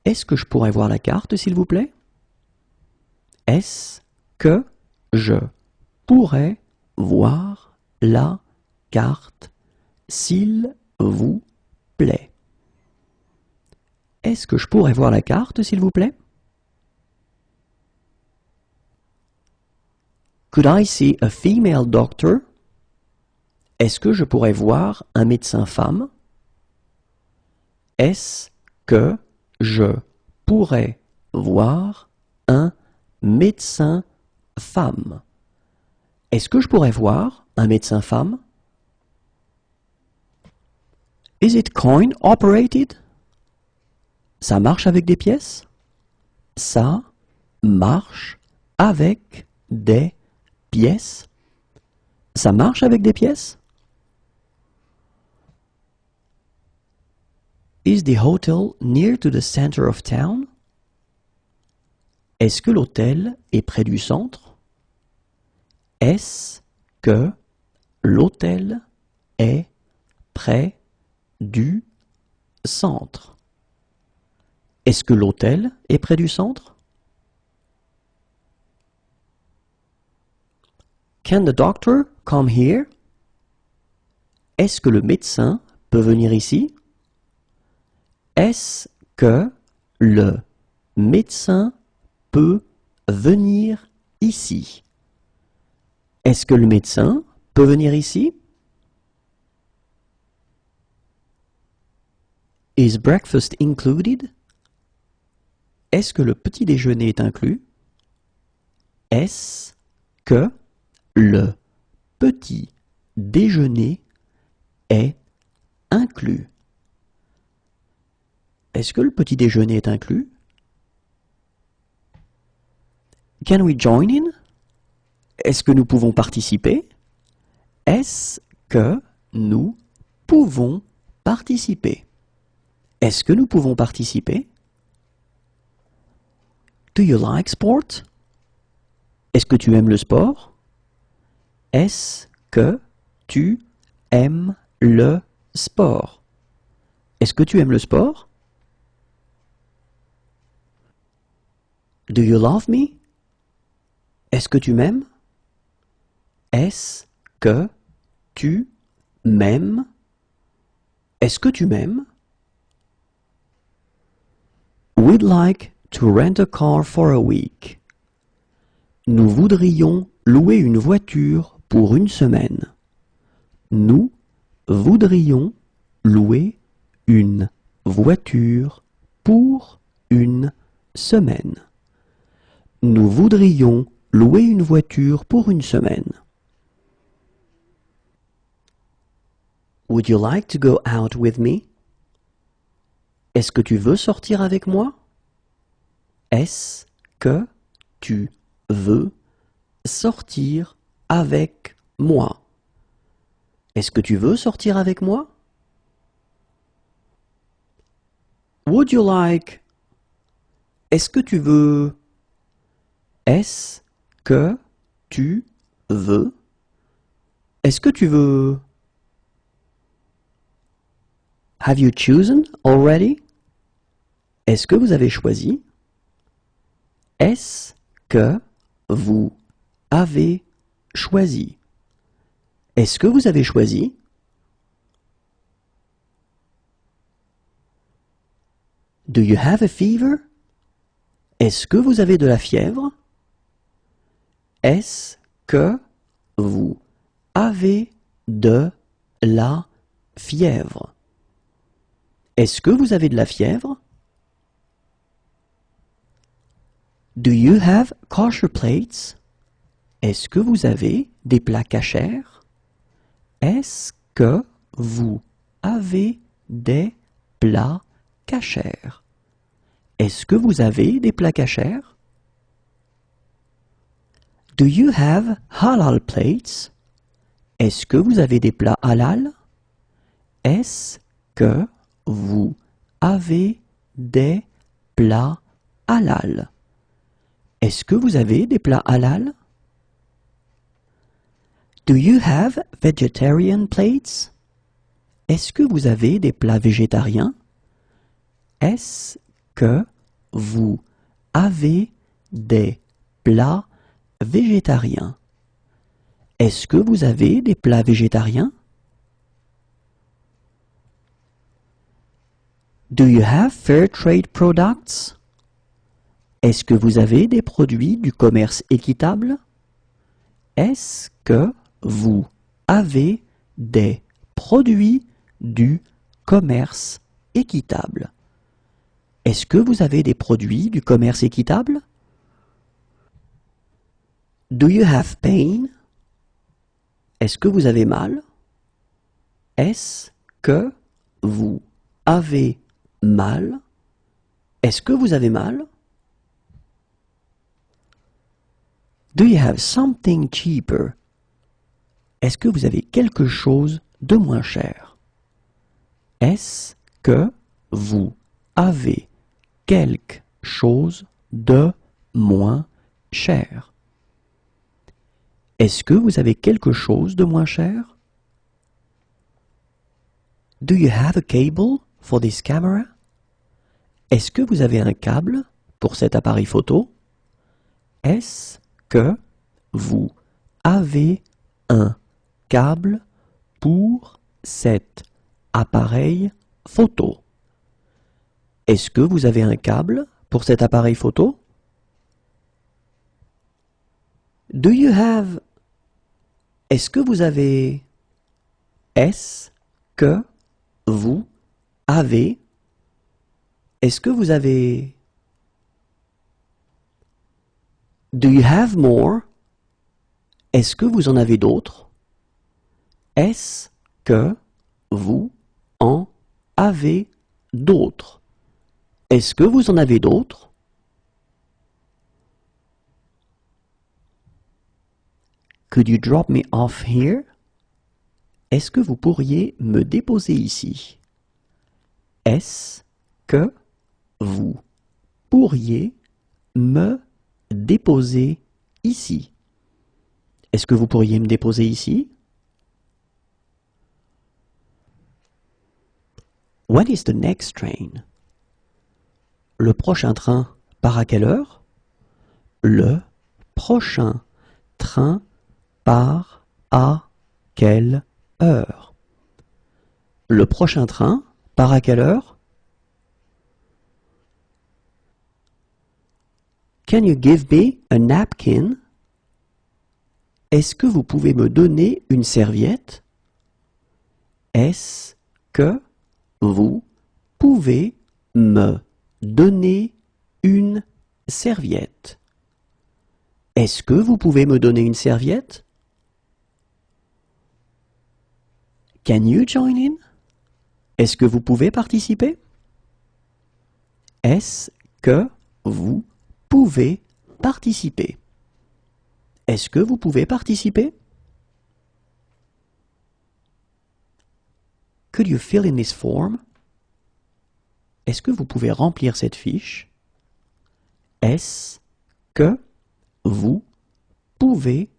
Est-ce que je pourrais voir la carte, s'il vous plaît? Est-ce que je pourrais voir la carte, s'il vous plaît? Est-ce que je pourrais voir la carte, s'il vous plaît? Could I see a female doctor? Est-ce que je pourrais voir un médecin femme? Est-ce que je pourrais voir un médecin femme. Est-ce que je pourrais voir un médecin femme? Is it coin operated? Ça marche avec des pièces? Ça marche avec des pièces? Ça marche avec des pièces? Is the hotel near to the center of town? Est-ce que l'hôtel est près du centre? Est-ce que l'hôtel est près du centre? Est-ce que l'hôtel est près du centre? Can the doctor come here? Est-ce que le médecin peut venir ici? Est-ce que le médecin peut venir ici? Est-ce que le médecin peut venir ici? Is breakfast included? Est-ce que le petit déjeuner est inclus? Est-ce que le petit déjeuner est inclus? Est-ce que le petit déjeuner est inclus? Can we join in? Est-ce que nous pouvons participer? Est-ce que nous pouvons participer? Est-ce que nous pouvons participer? Do you like sport? Est-ce que tu aimes le sport? Est-ce que tu aimes le sport? Est-ce que tu aimes le sport? Do you love me? Est-ce que tu m'aimes? Est-ce que tu m'aimes? Est-ce que tu m'aimes? We'd like to rent a car for a week. Nous voudrions louer une voiture pour une semaine. Nous voudrions louer une voiture pour une semaine. Nous voudrions louer une voiture pour une semaine. Would you like to go out with me? Est-ce que tu veux sortir avec moi? Est-ce que tu veux sortir avec moi? Est-ce que tu veux sortir avec moi? Would you like? Est-ce que tu veux? Est-ce que tu veux? Est-ce que tu veux? Have you chosen already? Est-ce que vous avez choisi? Est-ce que vous avez choisi? Est-ce que vous avez choisi? Do you have a fever? Est-ce que vous avez de la fièvre? Est-ce que vous avez de la fièvre? Est-ce que vous avez de la fièvre? Do you have kosher plates? Est-ce que vous avez des plats kashers? Est-ce que vous avez des plats kashers? Est-ce que vous avez des plats kashers? Do you have halal plates? Est-ce que vous avez des plats halal? Est-ce que vous avez des plats halal? Est-ce que vous avez des plats halal? Do you have vegetarian plates? Est-ce que vous avez des plats végétariens? Est-ce que vous avez des plats végétariens? Est-ce que vous avez des plats végétariens? Do you have fair trade products? Est-ce que vous avez des produits du commerce équitable? Est-ce que vous avez des produits du commerce équitable? Est-ce que vous avez des produits du commerce équitable? Do you have pain? Est-ce que vous avez mal? Est-ce que vous avez mal? Est-ce que vous avez mal? Do you have something cheaper? Est-ce que vous avez quelque chose de moins cher? Est-ce que vous avez quelque chose de moins cher? Est-ce que vous avez quelque chose de moins cher? Do you have a cable for this camera? Est-ce que vous avez un câble pour cet appareil photo? Est-ce que vous avez un câble pour cet appareil photo? Est-ce que vous avez un câble pour cet appareil photo? Do you have... Est-ce que vous avez... Est-ce que vous avez... Est-ce que vous avez... Do you have more? Est-ce que vous en avez d'autres? Est-ce que vous en avez d'autres? Est-ce que vous en avez d'autres? Could you drop me off here? Est-ce que vous pourriez me déposer ici? Est-ce que vous pourriez me déposer ici? Est-ce que vous pourriez me déposer ici? When is the next train? Le prochain train part à quelle heure? Le prochain train part à quelle heure? Le prochain train part à quelle heure? Can you give me a napkin? Est-ce que vous pouvez me donner une serviette? Est-ce que vous pouvez me donner une serviette? Est-ce que vous pouvez me donner une serviette? Can you join in? Est-ce que vous pouvez participer? Est-ce que vous pouvez participer? Est-ce que vous pouvez participer? Could you fill in this form? Est-ce que vous pouvez remplir cette fiche? Est-ce que vous pouvez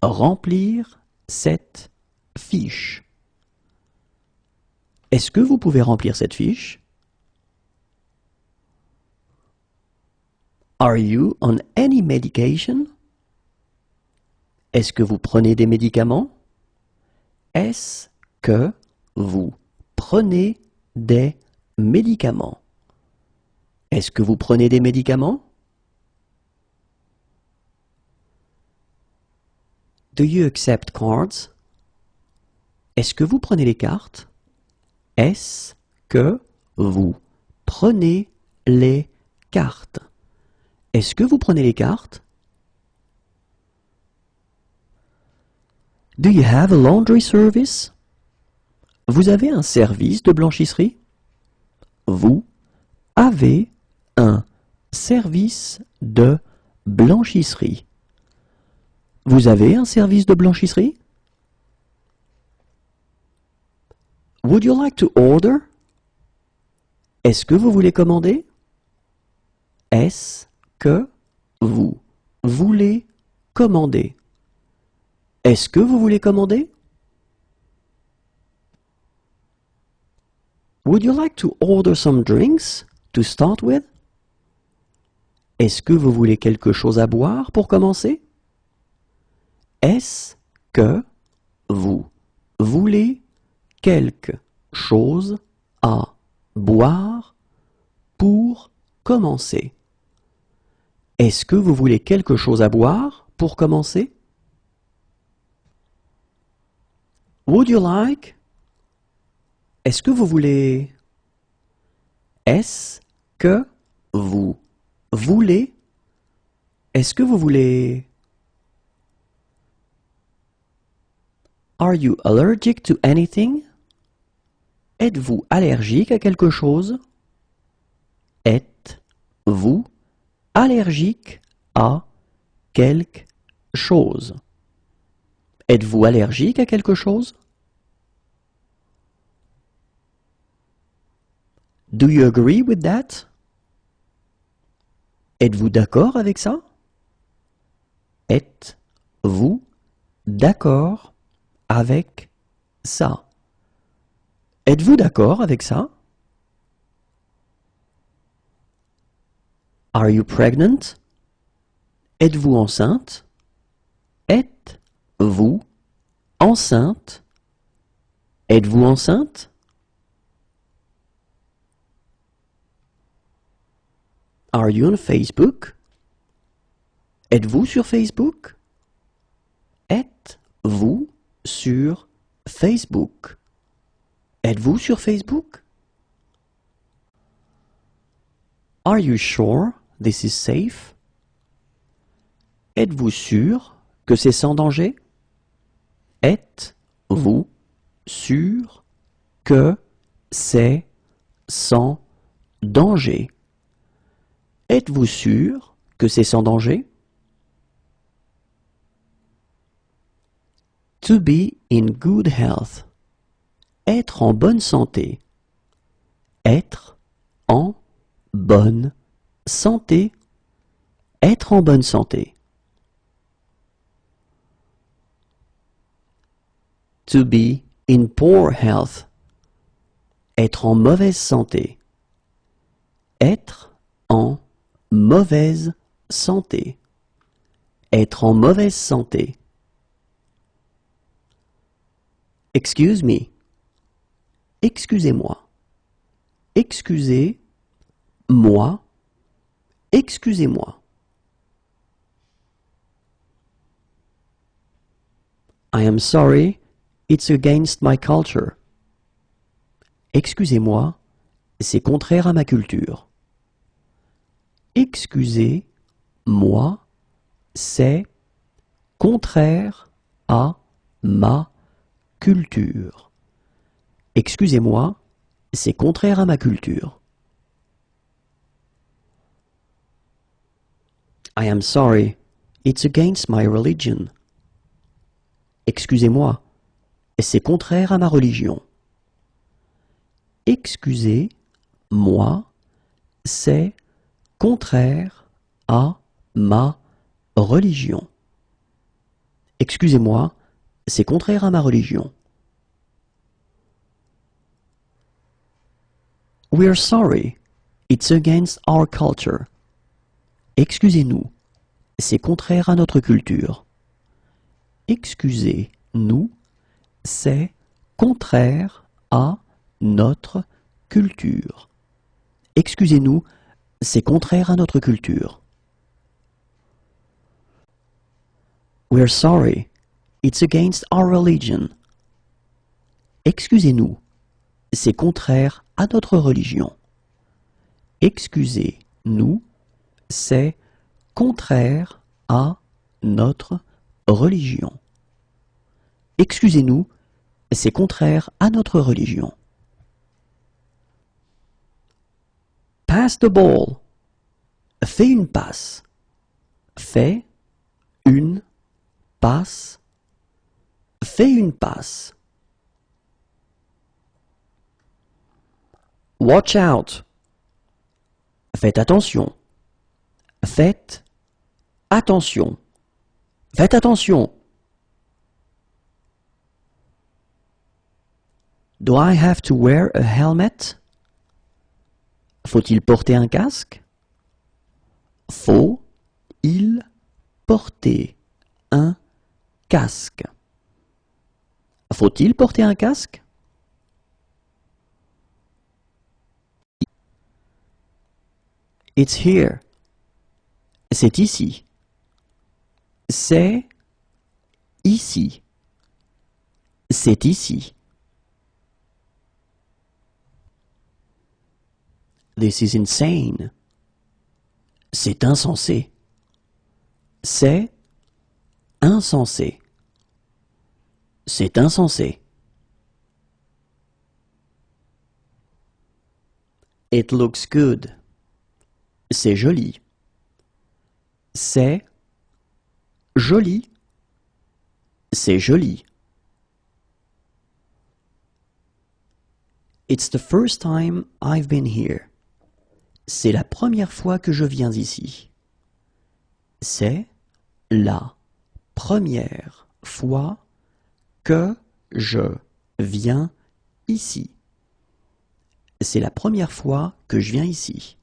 remplir cette fiche? Est-ce que vous pouvez remplir cette fiche? Are you on any medication? Est-ce que vous prenez des médicaments? Est-ce que vous prenez des médicaments? Est-ce que vous prenez des médicaments? Do you accept cards? Est-ce que vous prenez les cartes? Est-ce que vous prenez les cartes? Est-ce que vous prenez les cartes? Do you have a laundry service? Vous avez un service de blanchisserie? Vous avez un service de blanchisserie. Vous avez un service de blanchisserie? Would you like to order? Est-ce que vous voulez commander? Est-ce que vous voulez commander? Est-ce que vous voulez commander? Would you like to order some drinks to start with? Est-ce que vous voulez quelque chose à boire pour commencer? Est-ce que vous voulez quelque chose à boire pour commencer? Est-ce que vous voulez quelque chose à boire pour commencer? Would you like? Est-ce que vous voulez? Est-ce que vous voulez? Est-ce que vous voulez? Are you allergic to anything? Êtes-vous allergique à quelque chose? Êtes-vous allergique à quelque chose? Êtes-vous allergique à quelque chose? Do you agree with that? Êtes-vous d'accord avec ça? Êtes-vous d'accord avec ça? Êtes-vous d'accord avec ça? Are you pregnant? Êtes-vous enceinte? Êtes-vous enceinte? Êtes-vous enceinte? Are you on Facebook? Êtes-vous sur Facebook? Êtes-vous sur Facebook? Êtes-vous sur Facebook? Are you sure this is safe? Êtes-vous sûr que c'est sans danger? Êtes-vous sûr que c'est sans danger? Êtes-vous sûr que c'est sans danger? To be in good health. Être en bonne santé. Être en bonne santé. Être en bonne santé. To be in poor health. Être en mauvaise santé. Être en mauvaise santé. Être en mauvaise santé. Excuse me. Excusez-moi. Excusez-moi. Excusez-moi. I am sorry, it's against my culture. Excusez-moi, c'est contraire à ma culture. Excusez-moi, c'est contraire à ma culture. Excusez-moi, c'est contraire à ma culture. I am sorry, it's against my religion. Excusez-moi, c'est contraire à ma religion. Excusez-moi, c'est contraire à ma religion. Excusez-moi, c'est contraire à ma religion. We're sorry, it's against our culture. Excusez-nous, c'est contraire à notre culture. Excusez-nous, c'est contraire à notre culture. Excusez-nous, c'est contraire à notre culture. We're sorry, it's against our religion. Excusez-nous, c'est contraire à notre religion. Excusez-nous, c'est contraire à notre religion. Excusez-nous, c'est contraire à notre religion. Pass the ball. Fais une passe. Fais une passe. Fais une passe. Watch out. Faites attention. Faites attention. Faites attention. Do I have to wear a helmet? Faut-il porter un casque? Faut-il porter un casque? Faut-il porter un casque? It's here. C'est ici. C'est ici. C'est ici. This is insane. C'est insensé. C'est insensé. C'est insensé. It looks good. C'est joli. C'est joli. C'est joli. It's the first time I've been here. C'est la première fois que je viens ici. C'est la première fois que je viens ici. C'est la première fois que je viens ici.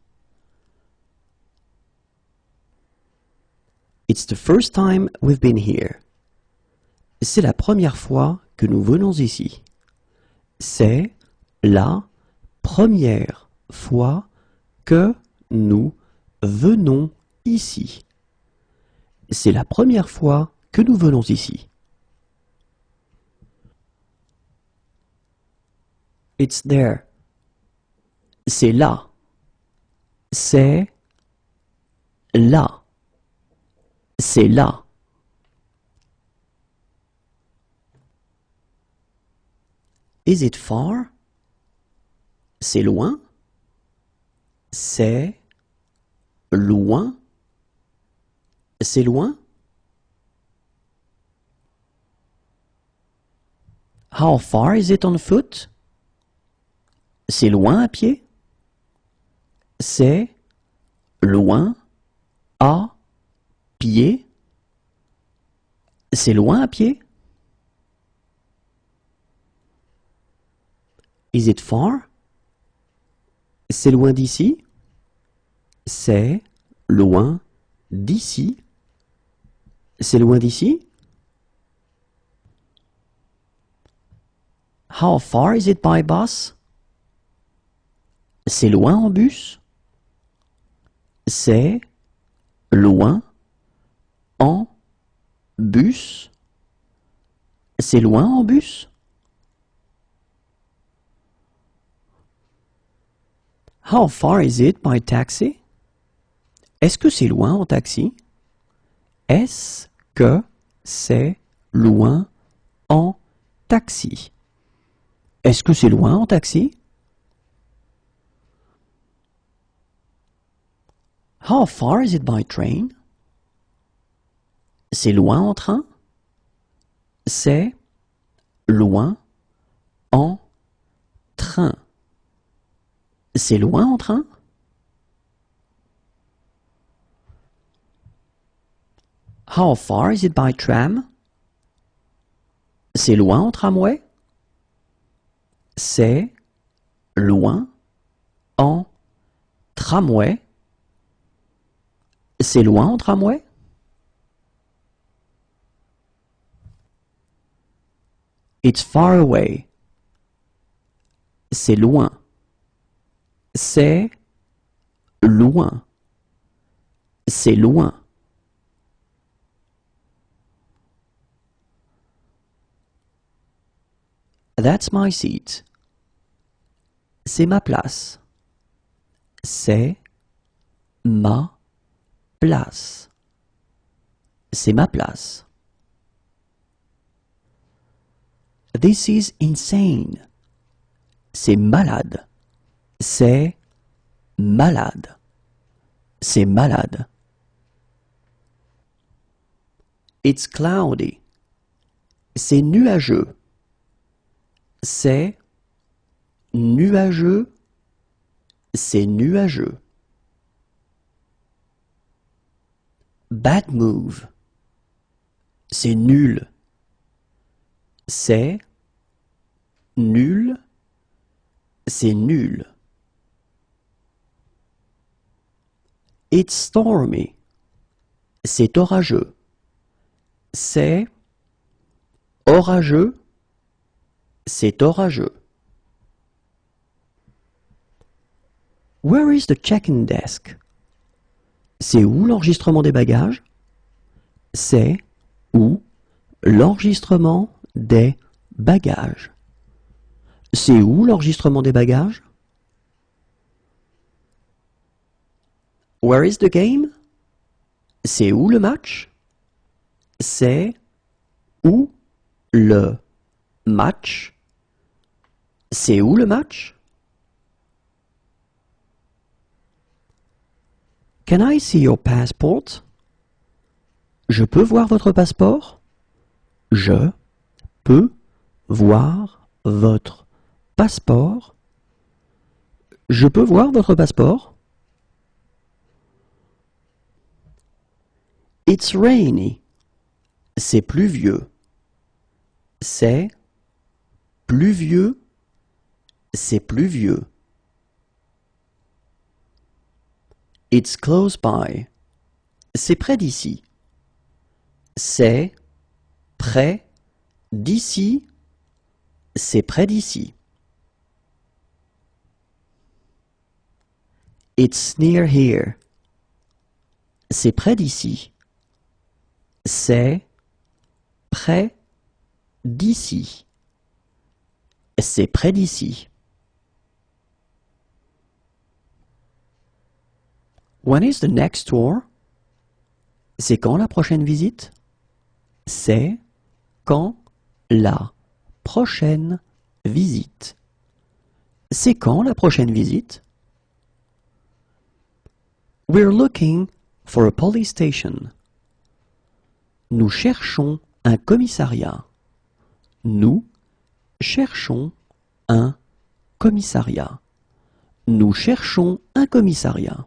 It's the first time we've been here. C'est la première fois que nous venons ici. C'est la première fois que nous venons ici. C'est la première fois que nous venons ici. It's there. C'est là. C'est là. C'est là. Is it far? C'est loin. C'est loin. C'est loin. How far is it on foot? C'est loin à pied. C'est loin à pied. C'est loin à pied. Is it far? C'est loin d'ici. C'est loin d'ici. C'est loin d'ici. How far is it by bus? C'est loin en bus. C'est loin en bus. C'est loin en bus. How far is it by taxi? Est-ce que c'est loin en taxi? Est-ce que c'est loin en taxi? Est-ce que c'est loin en taxi? How far is it by train? C'est loin en train? C'est loin en train. C'est loin en train? How far is it by tram? C'est loin en tramway? C'est loin en tramway? C'est loin en tramway? It's far away. C'est loin. C'est loin. C'est loin. That's my seat. C'est ma place. C'est ma place. C'est ma place. This is insane. C'est malade. C'est malade. C'est malade. It's cloudy. C'est nuageux. C'est nuageux. C'est nuageux. Bad move. C'est nul. C'est nul. C'est nul. It's stormy. C'est orageux. C'est orageux. C'est orageux. Where is the check-in desk? C'est où l'enregistrement des bagages? C'est où l'enregistrement des bagages? C'est où l'enregistrement des bagages? Where is the game? C'est où le match? C'est où le match? C'est où le match? Can I see your passport? Je peux voir votre passeport? Je peux voir votre passeport? Je peux voir votre passeport? It's rainy. C'est pluvieux. C'est pluvieux. C'est pluvieux. It's close by. C'est près d'ici. C'est près d'ici. C'est près d'ici. It's near here. C'est près d'ici. C'est près d'ici. C'est près d'ici. When is the next tour? C'est quand la prochaine visite? C'est quand la prochaine visite? C'est quand la prochaine visite? We're looking for a police station. Nous cherchons un commissariat. Nous cherchons un commissariat. Nous cherchons un commissariat.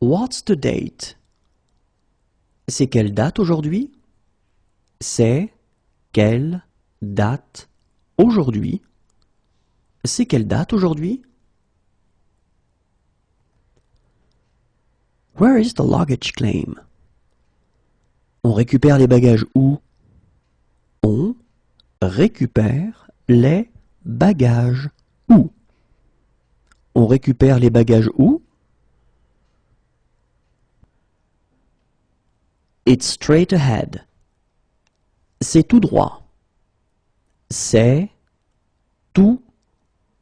What's the date? C'est quelle date aujourd'hui? C'est quelle date aujourd'hui? C'est quelle date aujourd'hui? Where is the luggage claim? On récupère les bagages où? On récupère les bagages où? On récupère les bagages où? It's straight ahead. C'est tout droit. C'est tout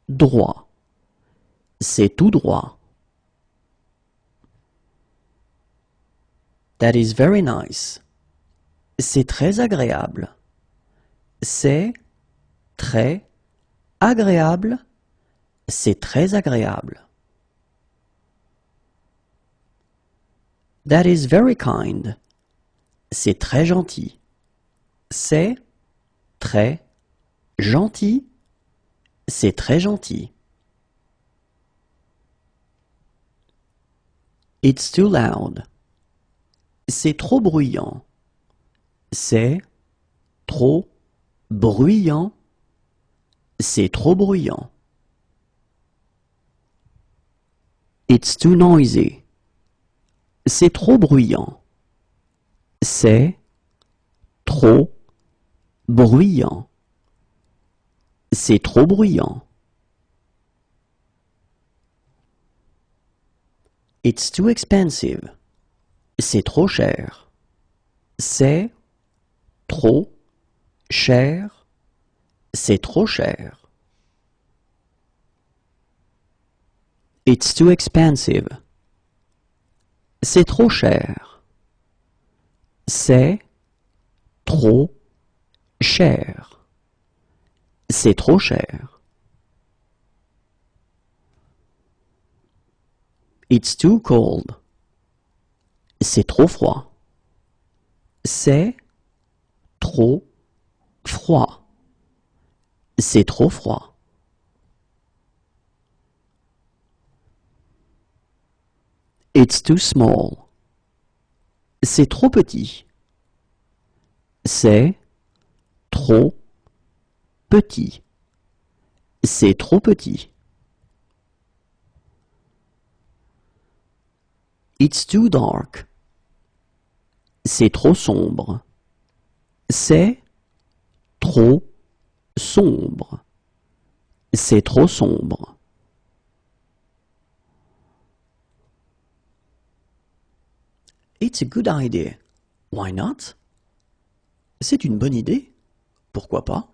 droit. C'est tout droit. That is very nice. C'est très agréable. C'est très agréable. C'est très agréable. That is very kind. C'est très gentil. C'est très gentil. C'est très gentil. It's too loud. C'est trop bruyant. C'est trop bruyant. C'est trop bruyant. It's too noisy. C'est trop bruyant. C'est trop bruyant. C'est trop bruyant. It's too expensive. C'est trop cher. C'est trop cher. C'est trop cher. It's too expensive. C'est trop cher. C'est trop cher. C'est trop cher. It's too cold. C'est trop froid. C'est trop froid. C'est trop froid. It's too small. C'est trop petit. C'est trop petit. C'est trop petit. It's too dark. C'est trop sombre. C'est trop sombre. C'est trop sombre. It's a good idea. Why not? C'est une bonne idée. Pourquoi pas?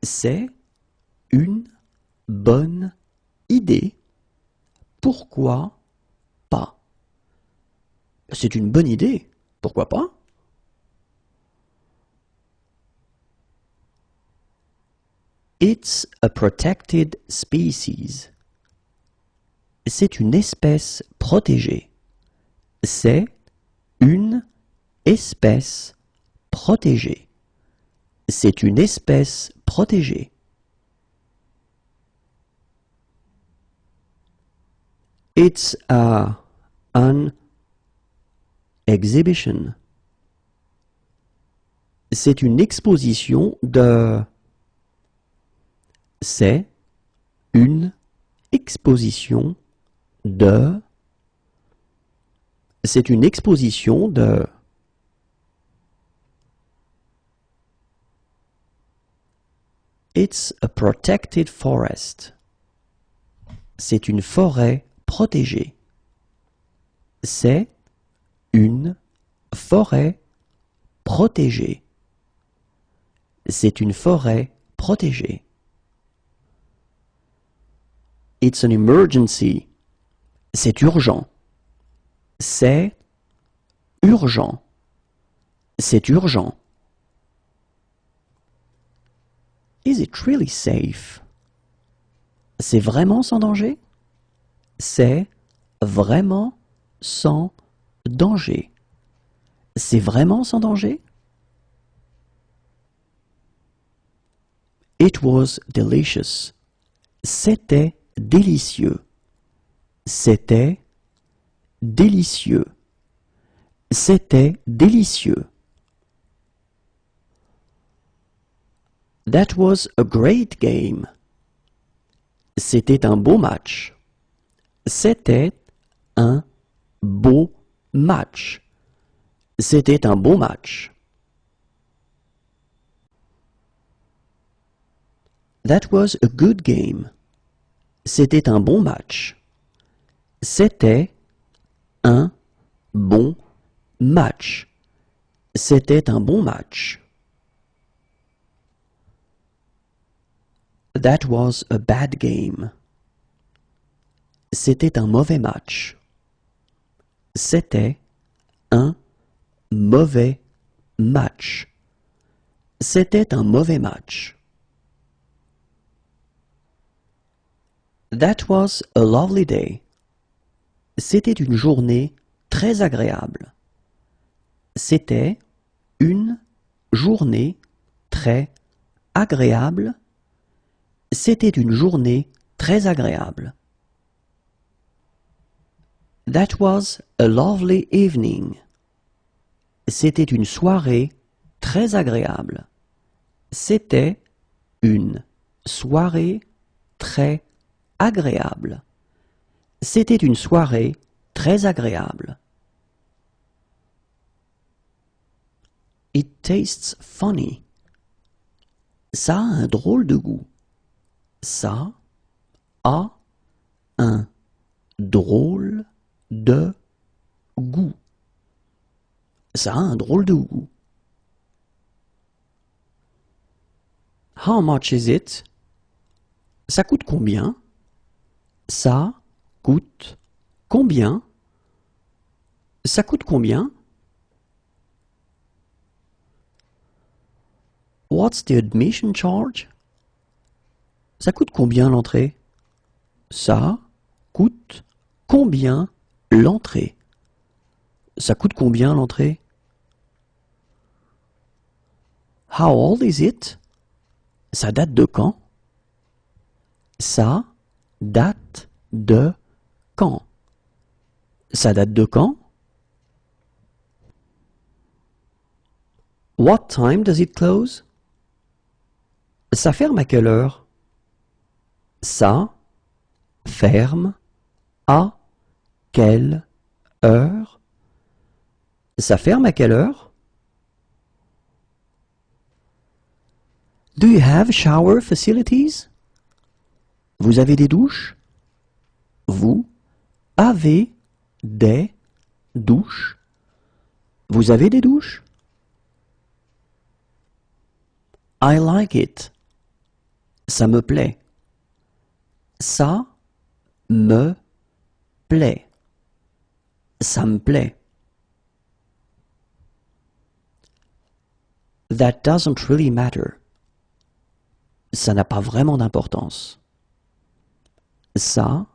C'est une bonne idée. Pourquoi pas? C'est une bonne idée. Pourquoi pas? It's a protected species. C'est une espèce protégée. C'est une espèce protégée. C'est une espèce protégée. It's an exhibition. C'est une exposition de... C'est une exposition de... C'est une exposition de... It's a protected forest. C'est une forêt protégée. C'est une forêt protégée. C'est une forêt protégée. It's an emergency. C'est urgent. C'est urgent. C'est urgent. Is it really safe? C'est vraiment sans danger? C'est vraiment sans danger. C'est vraiment sans danger? It was delicious. C'était délicieux. C'était délicieux. C'était délicieux. That was a great game. C'était un beau match. C'était un beau match. C'était un beau match. That was a good game. C'était un bon match. C'était un bon match. C'était un bon match. That was a bad game. C'était un mauvais match. C'était un mauvais match. C'était un mauvais match. That was a lovely day. C'était une journée très agréable. C'était une journée très agréable. C'était une journée très agréable. That was a lovely evening. C'était une soirée très agréable. C'était une soirée très agréable. C'était une soirée très agréable. It tastes funny. Ça a un drôle de goût. Ça a un drôle de goût. Ça a un drôle de goût. How much is it? Ça coûte combien? Ça coûte combien? Ça coûte combien? What's the admission charge? Ça coûte combien l'entrée? Ça coûte combien l'entrée? Ça coûte combien l'entrée? How old is it? Ça date de quand? Ça date de quand? Ça date de quand? What time does it close? Ça ferme à quelle heure? Ça ferme à quelle heure? Ça ferme à quelle heure? Do you have shower facilities? Vous avez des douches? Vous avez des douches? Vous avez des douches? I like it. Ça me plaît. Ça me plaît. Ça me plaît. That doesn't really matter. Ça n'a pas vraiment d'importance. Ça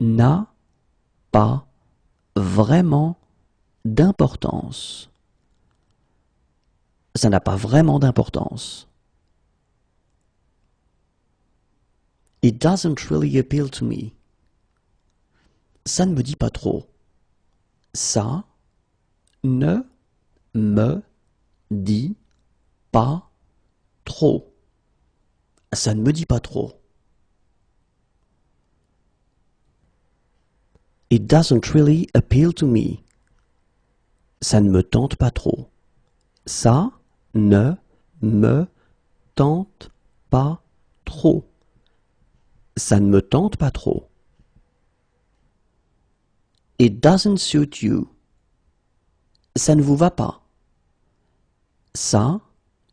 n'a pas vraiment d'importance. Ça n'a pas vraiment d'importance. It doesn't really appeal to me. Ça ne me dit pas trop. Ça ne me dit pas trop. Ça ne me dit pas trop. It doesn't really appeal to me. Ça ne me tente pas trop. Ça ne me tente pas trop. Ça ne me tente pas trop. It doesn't suit you. Ça ne vous va pas. Ça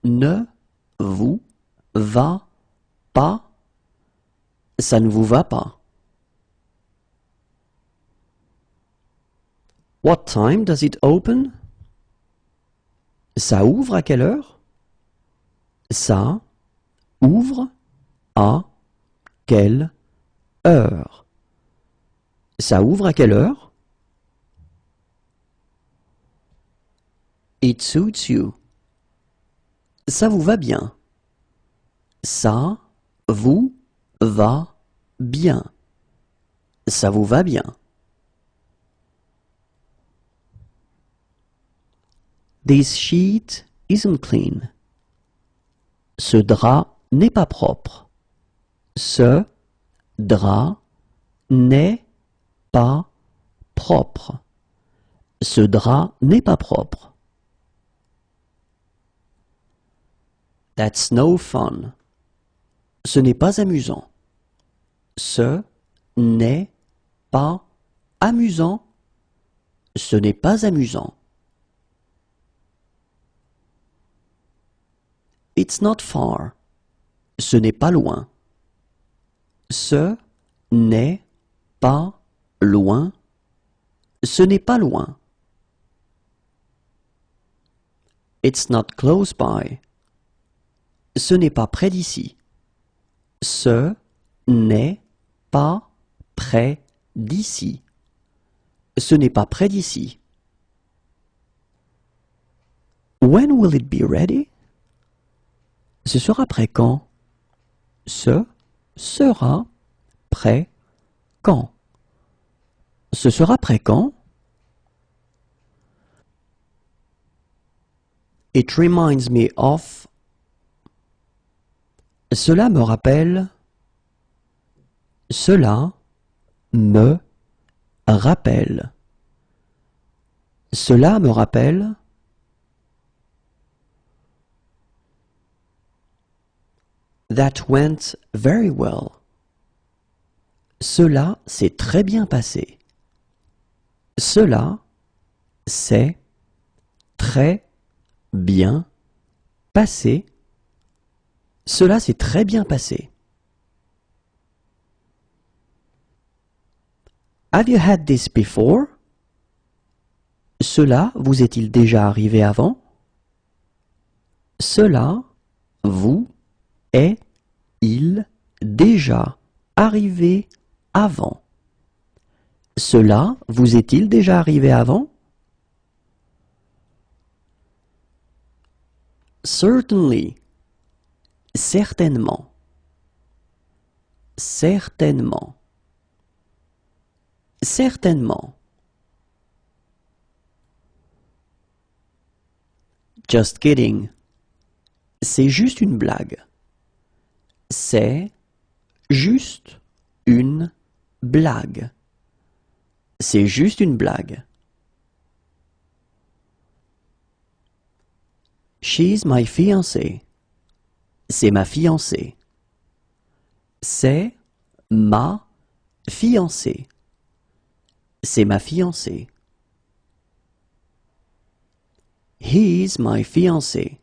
ne vous va pas. Ça ne vous va pas. What time does it open? Ça ouvre à quelle heure? Ça ouvre à quelle heure? Ça ouvre à quelle heure? It suits you. Ça vous va bien. Ça vous va bien. Ça vous va bien. This sheet isn't clean. Ce drap n'est pas propre. Ce drap n'est pas propre. Ce drap n'est pas propre. That's no fun. Ce n'est pas amusant. Ce n'est pas amusant. Ce n'est pas amusant. It's not far. Ce n'est pas loin. Ce n'est pas loin. Ce n'est pas loin. It's not close by. Ce n'est pas près d'ici. Ce n'est pas près d'ici. Ce n'est pas près d'ici. When will it be ready? Ce sera prêt quand? Ce sera prêt quand? Ce sera prêt quand? It reminds me of. Cela me rappelle. Cela me rappelle. Cela me rappelle. That went very well. Cela s'est très bien passé. Cela s'est très bien passé. Cela s'est très bien passé. Have you had this before? Cela vous est-il déjà arrivé avant? Cela vous est-il déjà arrivé avant? Cela vous est-il déjà arrivé avant? Certainly. Certainement. Certainement. Certainement. Just kidding. C'est juste une blague. C'est juste une blague. C'est juste une blague. She's my fiancée. C'est ma fiancée. C'est ma fiancée. C'est ma fiancée. He's my fiancé.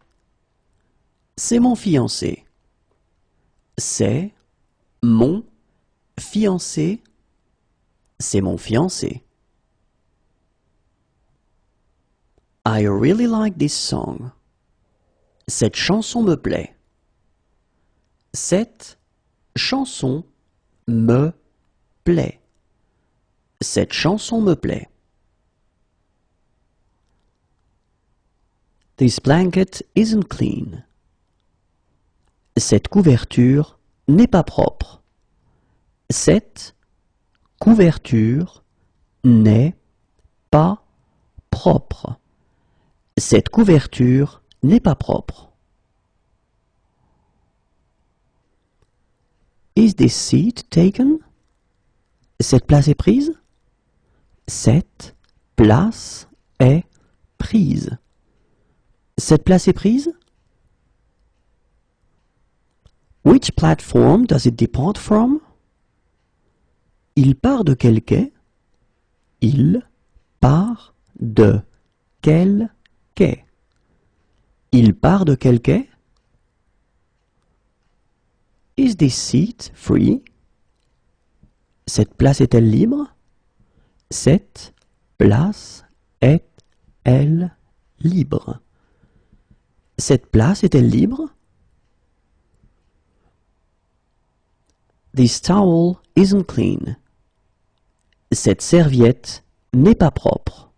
C'est mon fiancé. C'est mon fiancé. C'est mon fiancé. I really like this song. Cette chanson me plaît. Cette chanson me plaît. Cette chanson me plaît. This blanket isn't clean. Cette couverture n'est pas propre. Cette couverture n'est pas propre. Cette couverture n'est pas propre. Is this seat taken? Cette place est prise? Cette place est prise. Cette place est prise? Which platform does it depart from? Il part de quel quai? Il part de quel quai? Il part de quel quai? Is this seat free? Cette place est-elle libre? Cette place est-elle libre? Cette place est-elle libre? This towel isn't clean. Cette serviette n'est pas propre.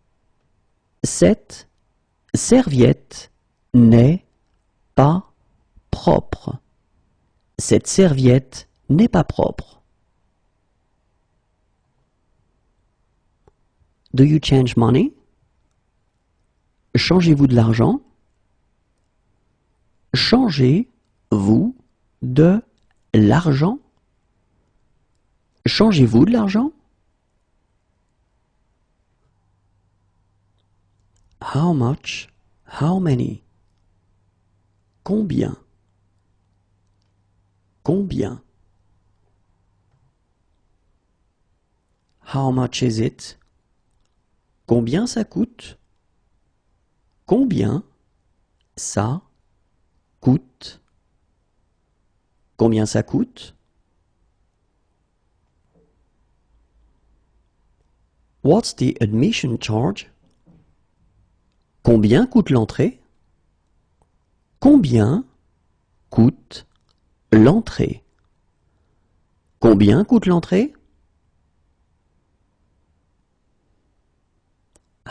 Cette serviette n'est pas propre. Cette serviette n'est pas propre. Do you change money? Changez-vous de l'argent? Changez-vous de l'argent? Changez-vous de l'argent? How much? How many? Combien? Combien? How much is it? Combien ça coûte? Combien ça coûte? Combien ça coûte? What's the admission charge? Combien coûte l'entrée? Combien coûte l'entrée? Combien coûte l'entrée?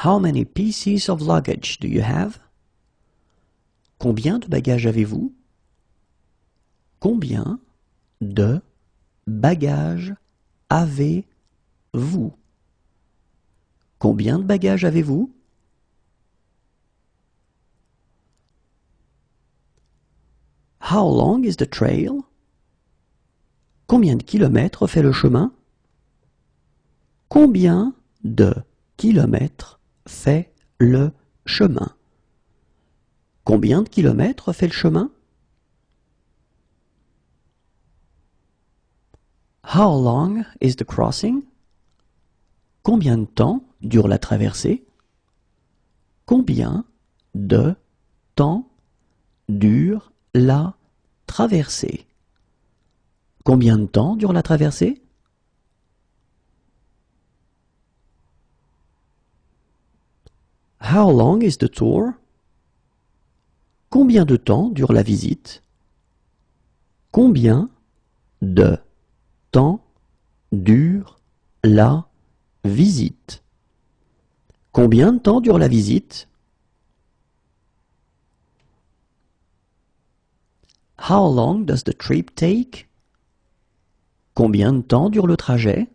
How many pieces of luggage do you have? Combien de bagages avez-vous? Combien de bagages avez-vous? Combien de bagages avez-vous? How long is the trail? Combien de kilomètres fait le chemin? Combien de kilomètres fait le chemin? Combien de kilomètres fait le chemin? How long is the crossing? Combien de temps dure la traversée? Combien de temps dure la traversée? Combien de temps dure la traversée? How long is the tour? Combien de temps dure la visite? Combien de temps dure la visite? Combien de temps dure la visite? How long does the trip take? Combien de temps dure le trajet?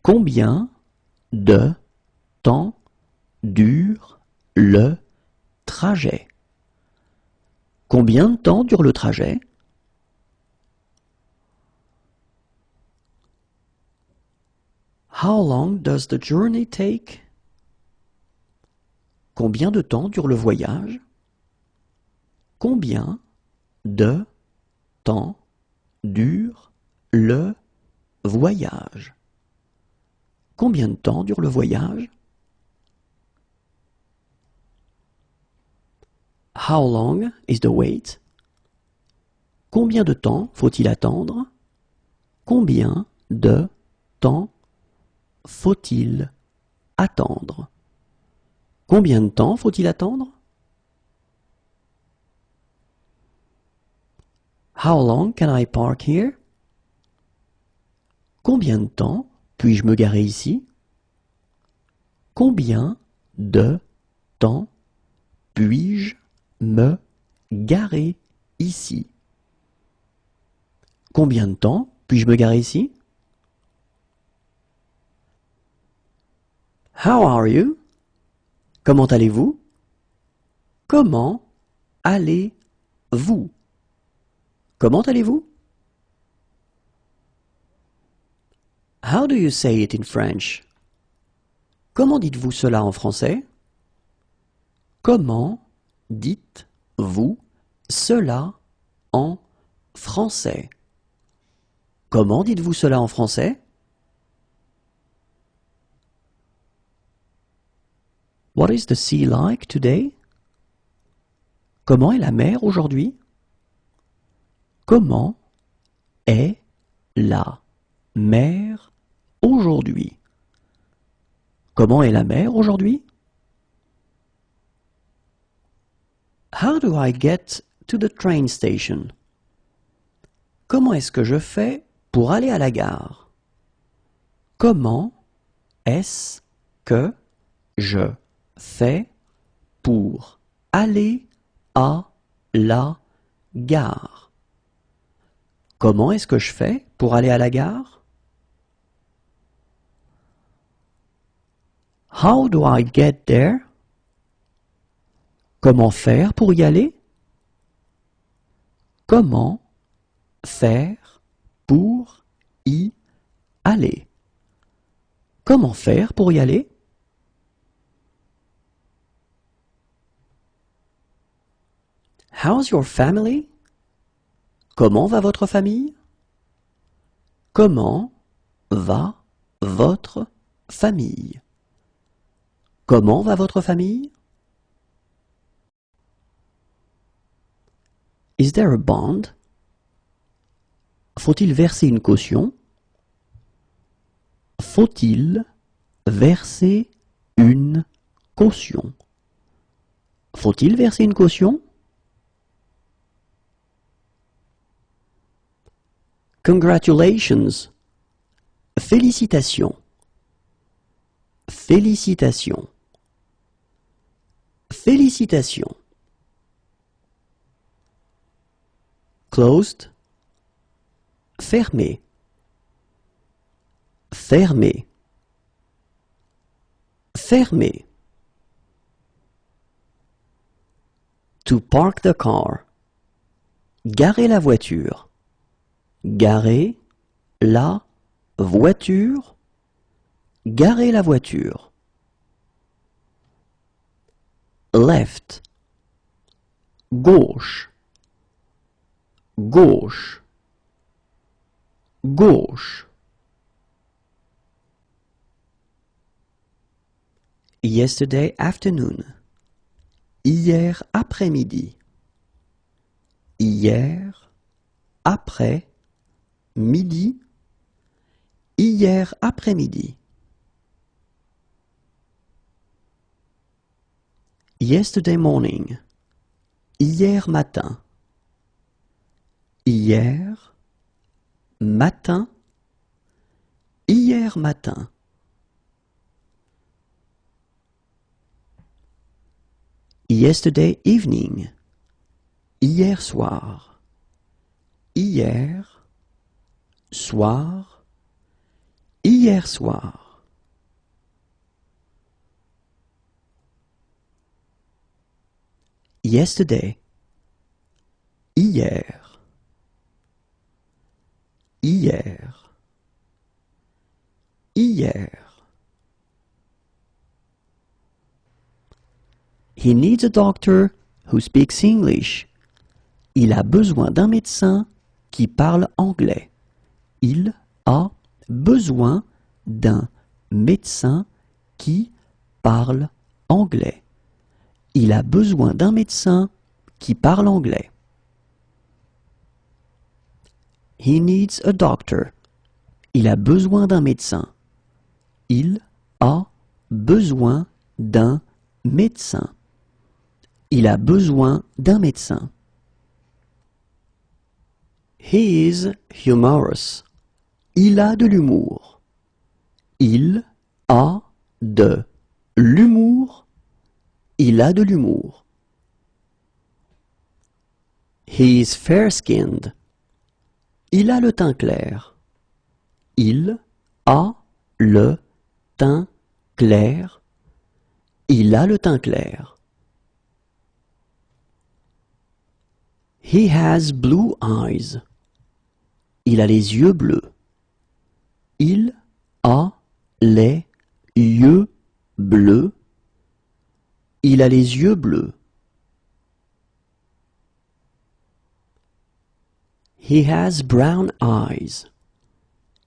Combien de temps dure le trajet? Combien de temps dure le trajet? How long does the journey take? Combien de temps dure le voyage? Combien de temps dure le voyage? Combien de temps dure le voyage? How long is the wait? Combien de temps faut-il attendre? Combien de temps faut-il attendre? Combien de temps faut-il attendre? How long can I park here? Combien de temps puis-je me garer ici? Combien de temps puis-je me garer ici? Combien de temps puis-je me garer ici? How are you? Comment allez-vous? Comment allez-vous? Comment allez-vous? How do you say it in French? Comment dites-vous cela en français? Comment dites-vous cela en français? Comment dites-vous cela en français? What is the sea like today? Comment est la mer aujourd'hui? Comment est la mer aujourd'hui? Comment est la mer aujourd'hui? How do I get to the train station? Comment est-ce que je fais pour aller à la gare? Comment est-ce que je fais pour aller à la gare? Comment est-ce que je fais pour aller à la gare? How do I get there? Comment faire pour y aller? Comment faire pour y aller? Comment faire pour y aller? How's your family? Comment va votre famille? Comment va votre famille? Comment va votre famille? Is there a bond? Faut-il verser une caution? Faut-il verser une caution? Faut-il verser une caution? Congratulations. Félicitations. Félicitations. Félicitations. Closed. Fermé. Fermé. Fermé. To park the car. Garer la voiture. Garer la voiture. Garer la voiture. Left. Gauche. Gauche. Gauche. Yesterday afternoon. Hier après-midi. Hier après-midi. Hier après-midi. Yesterday morning. Hier matin. Hier matin. Hier matin. Yesterday evening. Hier soir. Hier soir. Hier soir. Yesterday. Hier. Hier. Hier. He needs a doctor who speaks English. Il a besoin d'un médecin qui parle anglais. Il a besoin d'un médecin qui parle anglais. Il a besoin d'un médecin qui parle anglais. He needs a doctor. Il a besoin d'un médecin. Il a besoin d'un médecin. Il a besoin d'un médecin. He is humorous. Il a de l'humour. Il a de l'humour. Il a de l'humour. He is fair-skinned. Il a le teint clair. Il a le teint clair. Il a le teint clair. He has blue eyes. Il a les yeux bleus. Il a les yeux bleus. Il a les yeux bleus. He has brown eyes.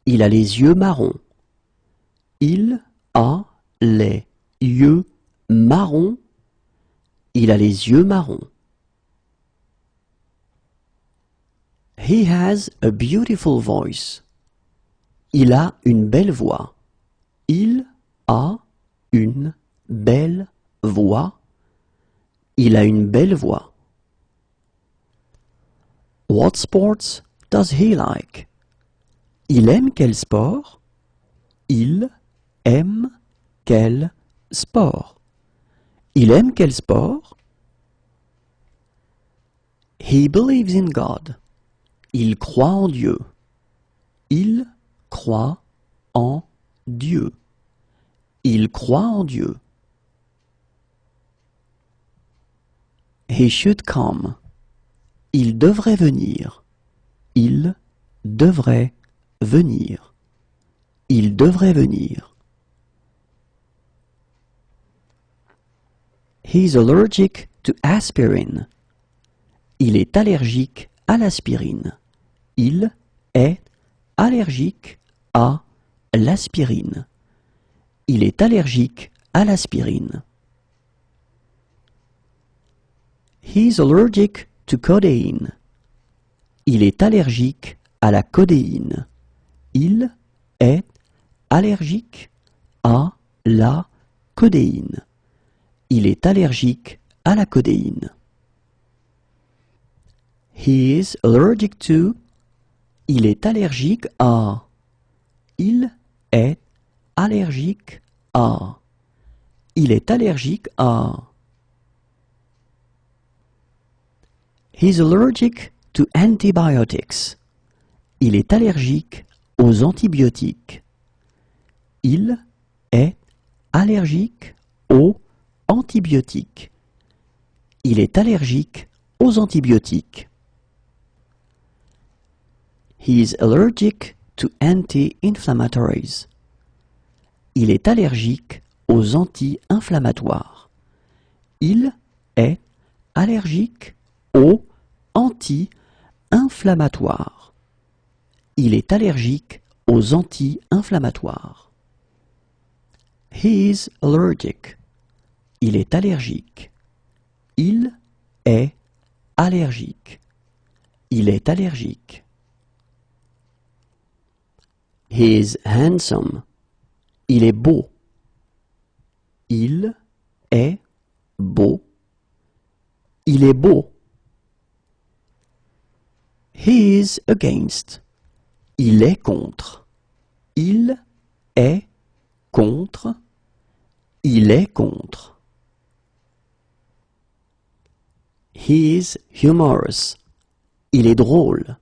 Il a les yeux marrons. Il a les yeux marrons. Il a les yeux marrons. He has a beautiful voice. Il a une belle voix. Il a une belle voix. Il a une belle voix. What sports does he like? Il aime quel sport? Il aime quel sport? Il aime quel sport? He believes in God. Il croit en Dieu. Il croit en Dieu. Il croit en Dieu. He should come. Il devrait venir. Il devrait venir. Il devrait venir. He's allergic to aspirin. Il est allergique à l'aspirine. Il est allergique à l'aspirine. Il est allergique à l'aspirine. He's allergic to codeine. Il est allergique à la codéine. Il est allergique à la codéine. Il est allergique à la codéine. He is allergic to. Il est allergique à. Il est allergique à. Il est allergique à. He's allergic to antibiotics. Il est allergique aux antibiotiques. Il est allergique aux antibiotiques. Il est allergique aux antibiotiques. He is allergic to anti-inflammatories. Il est allergique aux anti-inflammatoires. Il est allergique aux anti-inflammatoires. Il est allergique aux anti-inflammatoires. He is allergic. Il est allergique. Il est allergique. Il est allergique. He is handsome. Il est beau. Il est beau. Il est beau. He is against. Il est contre. Il est contre. Il est contre. He is humorous. Il est drôle.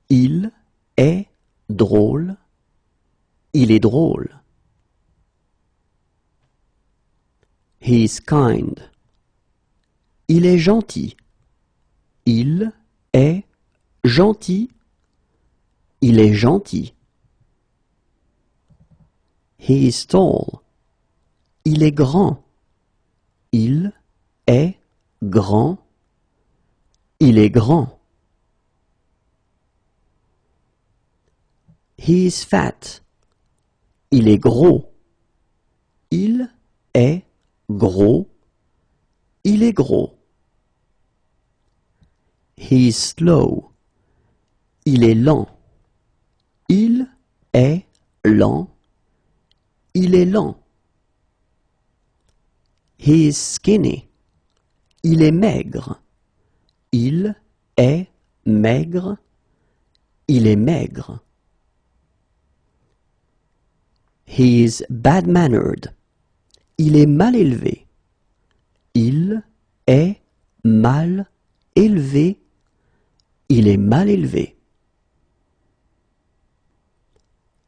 Il est drôle. Il est drôle. He is kind. Il est gentil. Il est gentil. Il est gentil. He is tall. Il est grand. Il est grand. Il est grand. He is fat. Il est gros. Il est gros. Il est gros. He is slow. Il est lent. Il est lent. Il est lent. He is skinny. Il est maigre. Il est maigre. Il est maigre. He is bad-mannered. Il est mal élevé. Il est mal élevé. Il est mal élevé.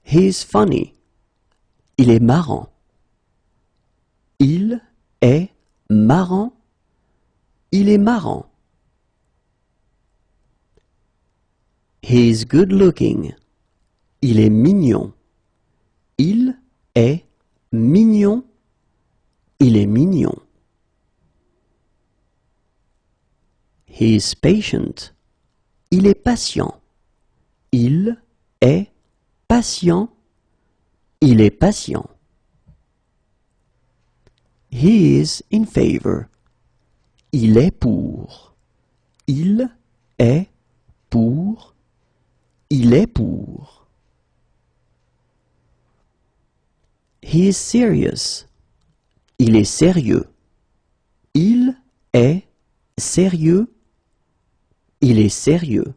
He is funny. Il est marrant. Il est marrant. Il est marrant. He is good looking. Il est mignon. Il est mignon. Il est mignon. He is patient. Il est patient. Il est patient. Il est patient. He is in favor. Il est pour. Il est pour. Il est pour. He is serious. Il est sérieux. Il est sérieux. Il est sérieux.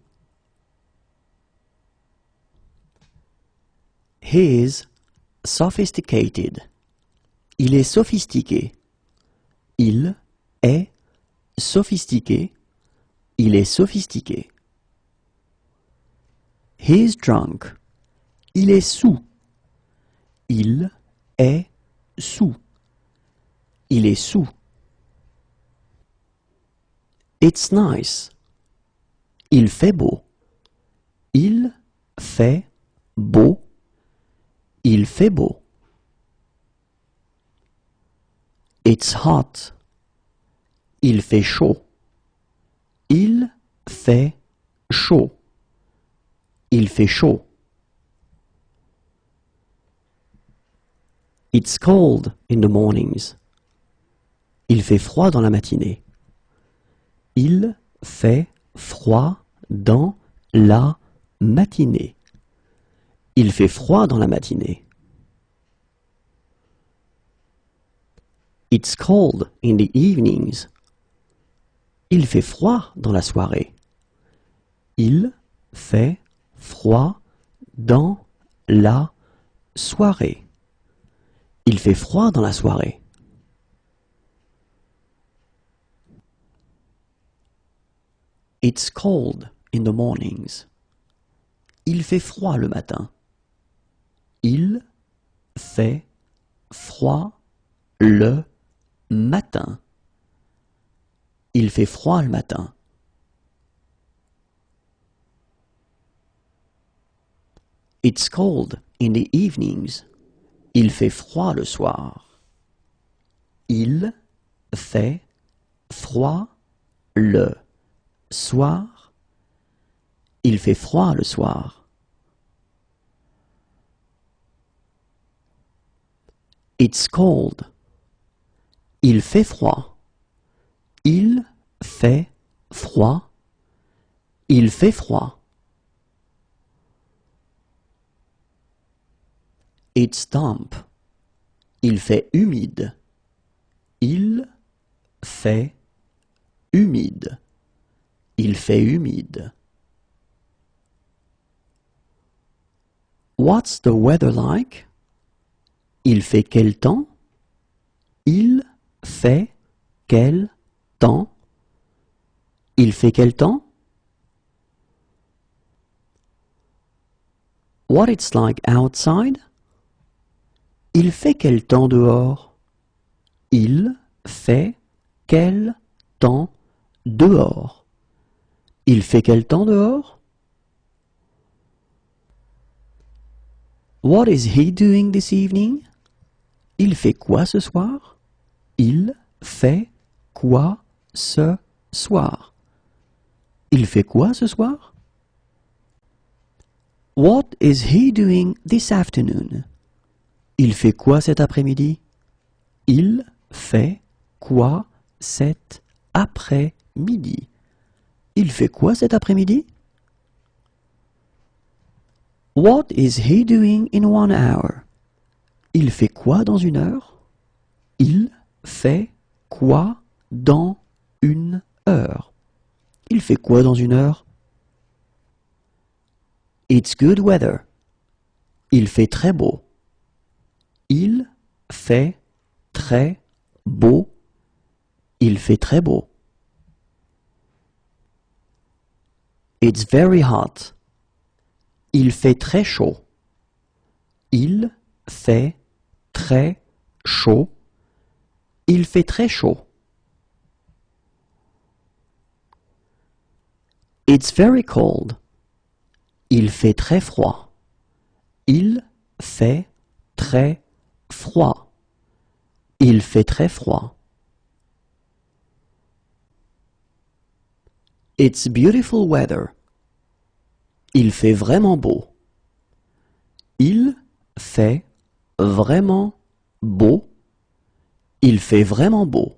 He is sophisticated. Il est sophistiqué. Il est sophistiqué. Il est sophistiqué. He is drunk. Il est saoul. Il est saoul. Il est saoul. It's nice. Il fait beau. Il fait beau. Il fait beau. It's hot. Il fait chaud. Il fait chaud. Il fait chaud. It's cold in the mornings. Il fait froid dans la matinée. Il fait froid dans la matinée. Il fait froid dans la matinée. It's cold in the evenings. Il fait froid dans la soirée. Il fait froid dans la soirée. Il fait froid dans la soirée. It's cold in the mornings. Il fait froid le matin. Il fait froid le matin. Il fait froid le matin. It's cold in the evenings. Il fait froid le soir. Il fait froid le soir. Il fait froid le soir. It's cold. Il fait froid. Il fait froid. Il fait froid. It's damp. Il fait humide. Il fait humide. Il fait humide. What's the weather like? Il fait quel temps? Il fait quel temps? Il fait quel temps? What it's like outside? Il fait quel temps dehors? Il fait quel temps dehors? Il fait quel temps dehors? What is he doing this evening? Il fait quoi ce soir? Il fait quoi ce soir? Il fait quoi ce soir? What is he doing this afternoon? Il fait quoi cet après-midi? Il fait quoi cet après-midi? Il fait quoi cet après-midi? What is he doing in 1 hour? Il fait quoi dans une heure? Il fait quoi dans une heure? Il fait quoi dans une heure? It's good weather. Il fait très beau. Il fait très beau. Il fait très beau. It's very hot. Il fait très chaud. Il fait très chaud. Il fait très chaud. It's very cold. Il fait très froid. Il fait très froid. Il fait très froid. It's beautiful weather. Il fait vraiment beau. Il fait vraiment beau. Il fait vraiment beau.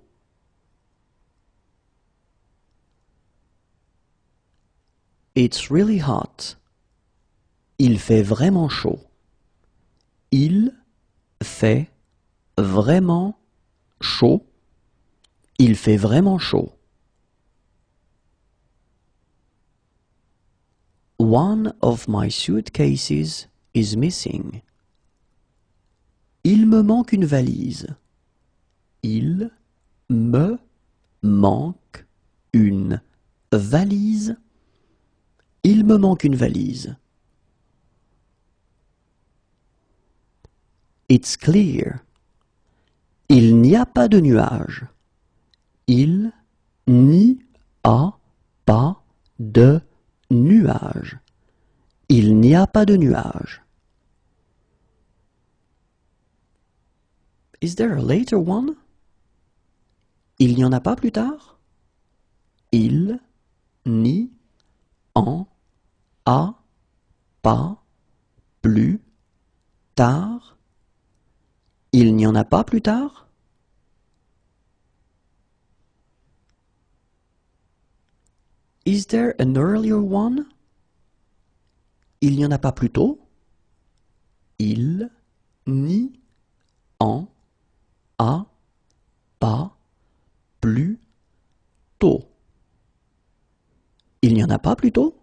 It's really hot. Il fait vraiment chaud. Il fait vraiment chaud. Il fait vraiment chaud. One of my suitcases is missing. Il me manque une valise. Il me manque une valise. Il me manque une valise. It's clear. Il n'y a pas de nuages. Il n'y a pas de nuages. Il n'y a pas de nuages. Is there a later one? Il n'y en a pas plus tard? Il n'y en a pas plus tard? Il n'y en a pas plus tard? Is there an earlier one? Il n'y en a pas plus tôt? Il n'y en a pas plus tôt. Il n'y en a pas plus tôt?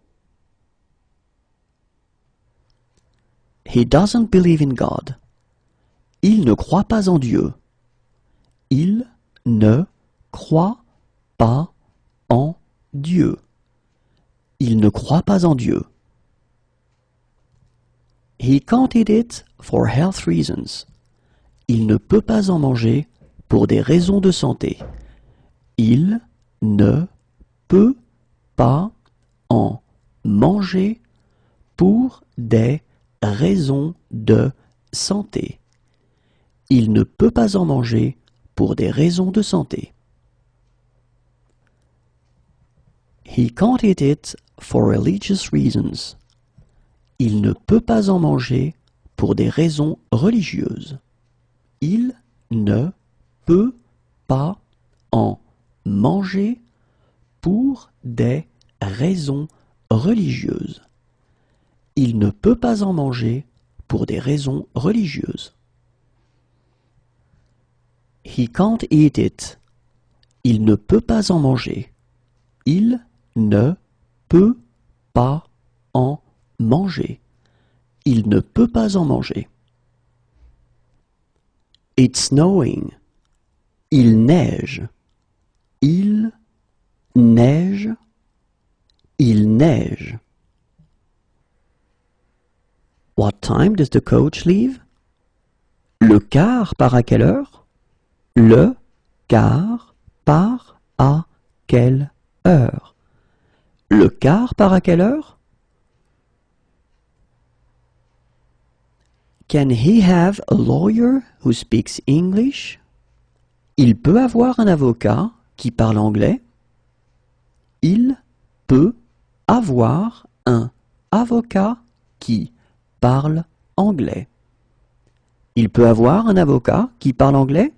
He doesn't believe in God. Il ne croit pas en Dieu. Il ne croit pas en Dieu. Il ne croit pas en Dieu. He can't eat it for health reasons. Il ne peut pas en manger pour des raisons de santé. Il ne peut pas en manger pour des raisons de santé. Il ne peut pas en manger pour des raisons de santé. He can't eat it for religious reasons. Il ne peut pas en manger pour des raisons religieuses. Il ne peut pas en manger pour des raisons religieuses. Il ne peut pas en manger pour des raisons religieuses. He can't eat it. Il ne peut pas en manger. Il ne peut pas en manger. Il ne peut pas en manger. It's snowing. Il neige. Il neige. Il neige. What time does the coach leave? Le car part à quelle heure? Le car part à quelle heure? Le car part à quelle heure? Can he have a lawyer who speaks English? Il peut avoir un avocat qui parle anglais. Il peut avoir un avocat qui parle anglais. Il peut avoir un avocat qui parle anglais?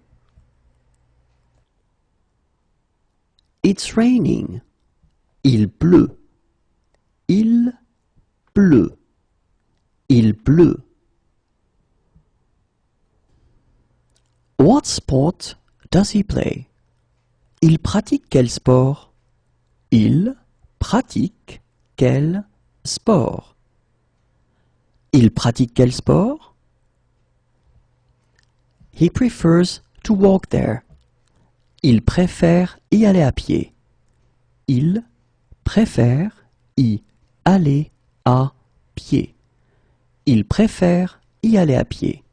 It's raining. Il pleut. Il pleut. Il pleut. What sport does he play? Il pratique quel sport? Il pratique quel sport? Il pratique quel sport? He prefers to walk there. Il préfère y aller à pied. Il préfère y aller à pied. Il préfère y aller à pied.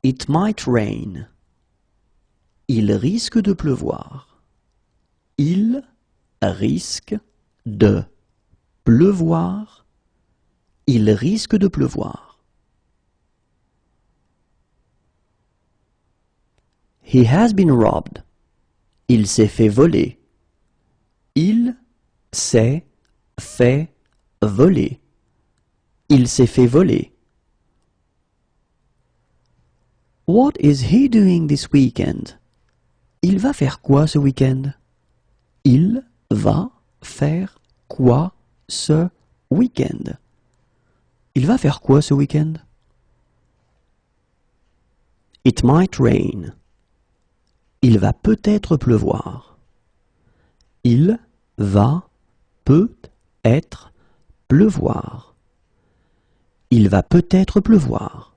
It might rain. Il risque de pleuvoir. Il risque de pleuvoir. Il risque de pleuvoir. He has been robbed. Il s'est fait voler. Il s'est fait voler. Il s'est fait voler. What is he doing this weekend? Il va faire quoi ce week-end? Il va faire quoi ce week-end? Il va faire quoi ce week-end? It might rain. Il va peut-être pleuvoir. Il va peut-être pleuvoir. Il va peut-être pleuvoir.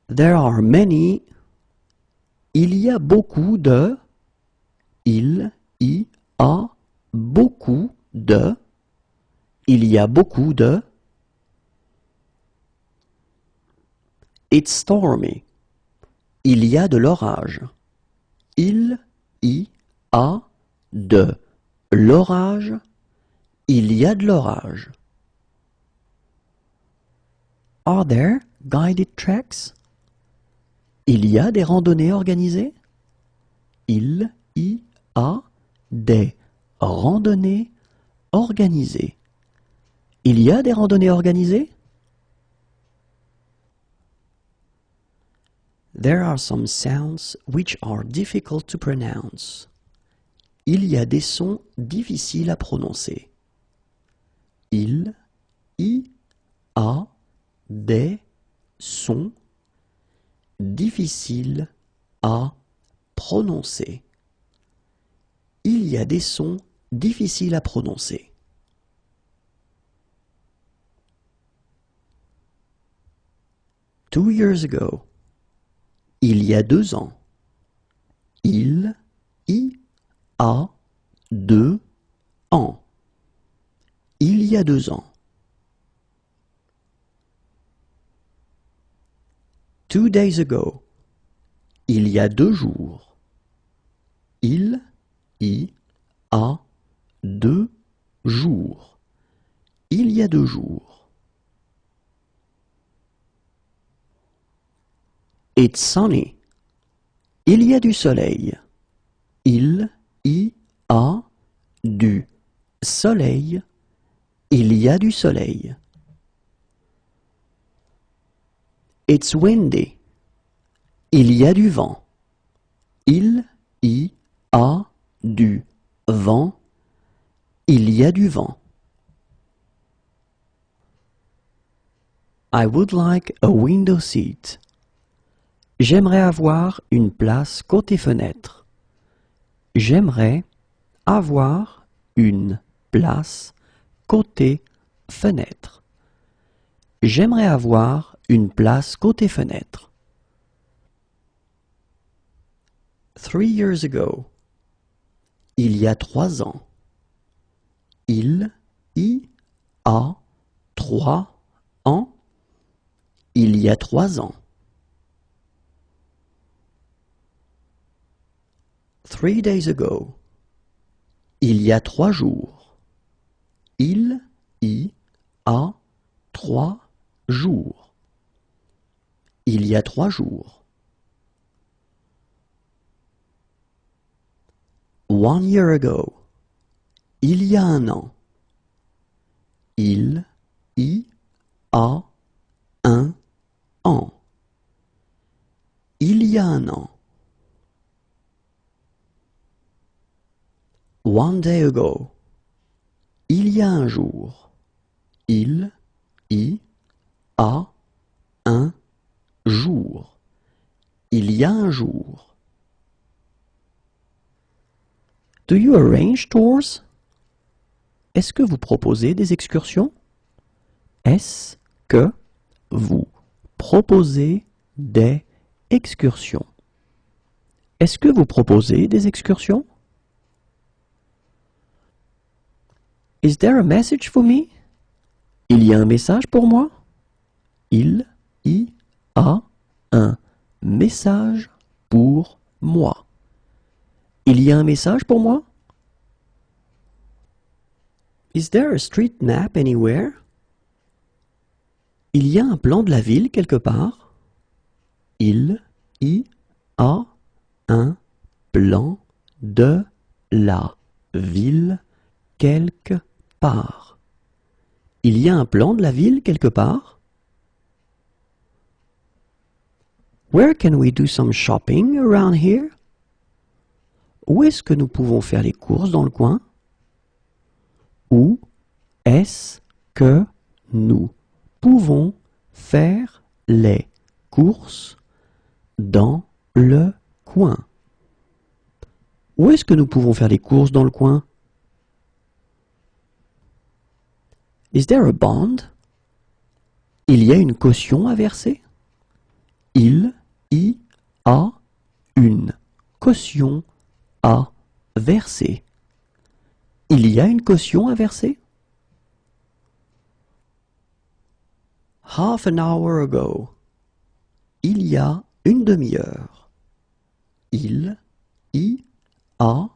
There are many. Il y a beaucoup de. Il y a beaucoup de. Il y a beaucoup de. It's stormy. Il y a de l'orage. Il y a de l'orage. Il y a de l'orage. Are there guided treks? Il y a des randonnées organisées? Il y a des randonnées organisées. Il y a des randonnées organisées? There are some sounds which are difficult to pronounce. Il y a des sons difficiles à prononcer. Il y a des sons difficiles à prononcer. Il y a des sons difficiles à prononcer. Two years ago. Il y a 2 ans. Il y a 2 ans. Il y a 2 ans. 2 days ago. Il y a 2 jours. Il y a 2 jours. Il y a 2 jours. It's sunny. Il y a du soleil. Il y a du soleil. Il y a du soleil. It's windy. Il y a du vent. Il y a du vent. Il y a du vent. I would like a window seat. J'aimerais avoir une place côté fenêtre. J'aimerais avoir une place côté fenêtre. J'aimerais avoir une place côté fenêtre. 3 years ago. Il y a 3 ans. Il y a 3 ans. Il y a 3 ans. 3 days ago. Il y a 3 jours. Il y a 3 jours. Il y a 3 jours. 1 year ago. Il y a 1 an. Il y a 1 an. Il y a 1 an. 1 day ago. Il y a un jour. Il y a un jour. Il y a un jour. Do you arrange tours? Est-ce que vous proposez des excursions? Est-ce que vous proposez des excursions? Est-ce que vous proposez des excursions? Is there a message for me? Il y a un message pour moi? Il y a un message pour moi. Il y a un message pour moi? Is there a street map anywhere? Il y a un plan de la ville quelque part? Il y a un plan de la ville quelque part. Il y a un plan de la ville quelque part? Where can we do some shopping around here? Où est-ce que nous pouvons faire les courses dans le coin? Où est-ce que nous pouvons faire les courses dans le coin? Où est-ce que nous pouvons faire les courses dans le coin? Is there a bond? Il y a une caution à verser? Il y a une caution à verser. Il y a une caution à verser? Half an hour ago. Il y a une demi-heure. Il y a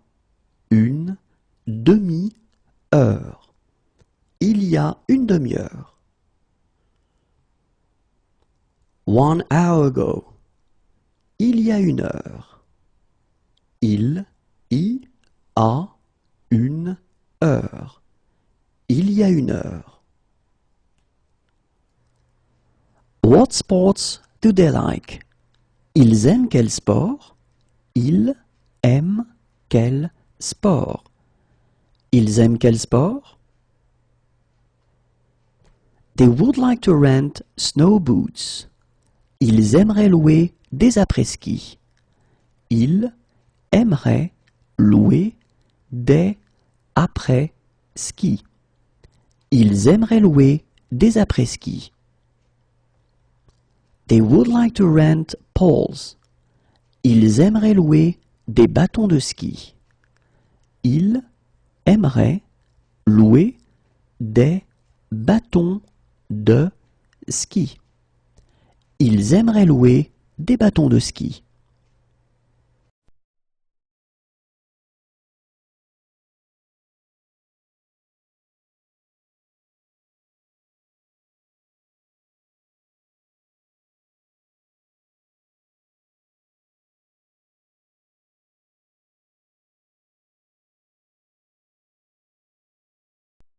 une demi-heure. Il y a une demi-heure. 1 hour ago. Il y a une heure. Il y a une heure. Il y a une heure. What sports do they like? Ils aiment quel sport? Ils aiment quel sport? Ils aiment quel sport? They would like to rent snow boots. Ils aimeraient louer des après-ski. Ils aimeraient louer des après-ski. Ils aimeraient louer des après-ski. They would like to rent poles. Ils aimeraient louer des bâtons de ski. Ils aimeraient louer des bâtons de ski. Ils aimeraient louer des bâtons de ski.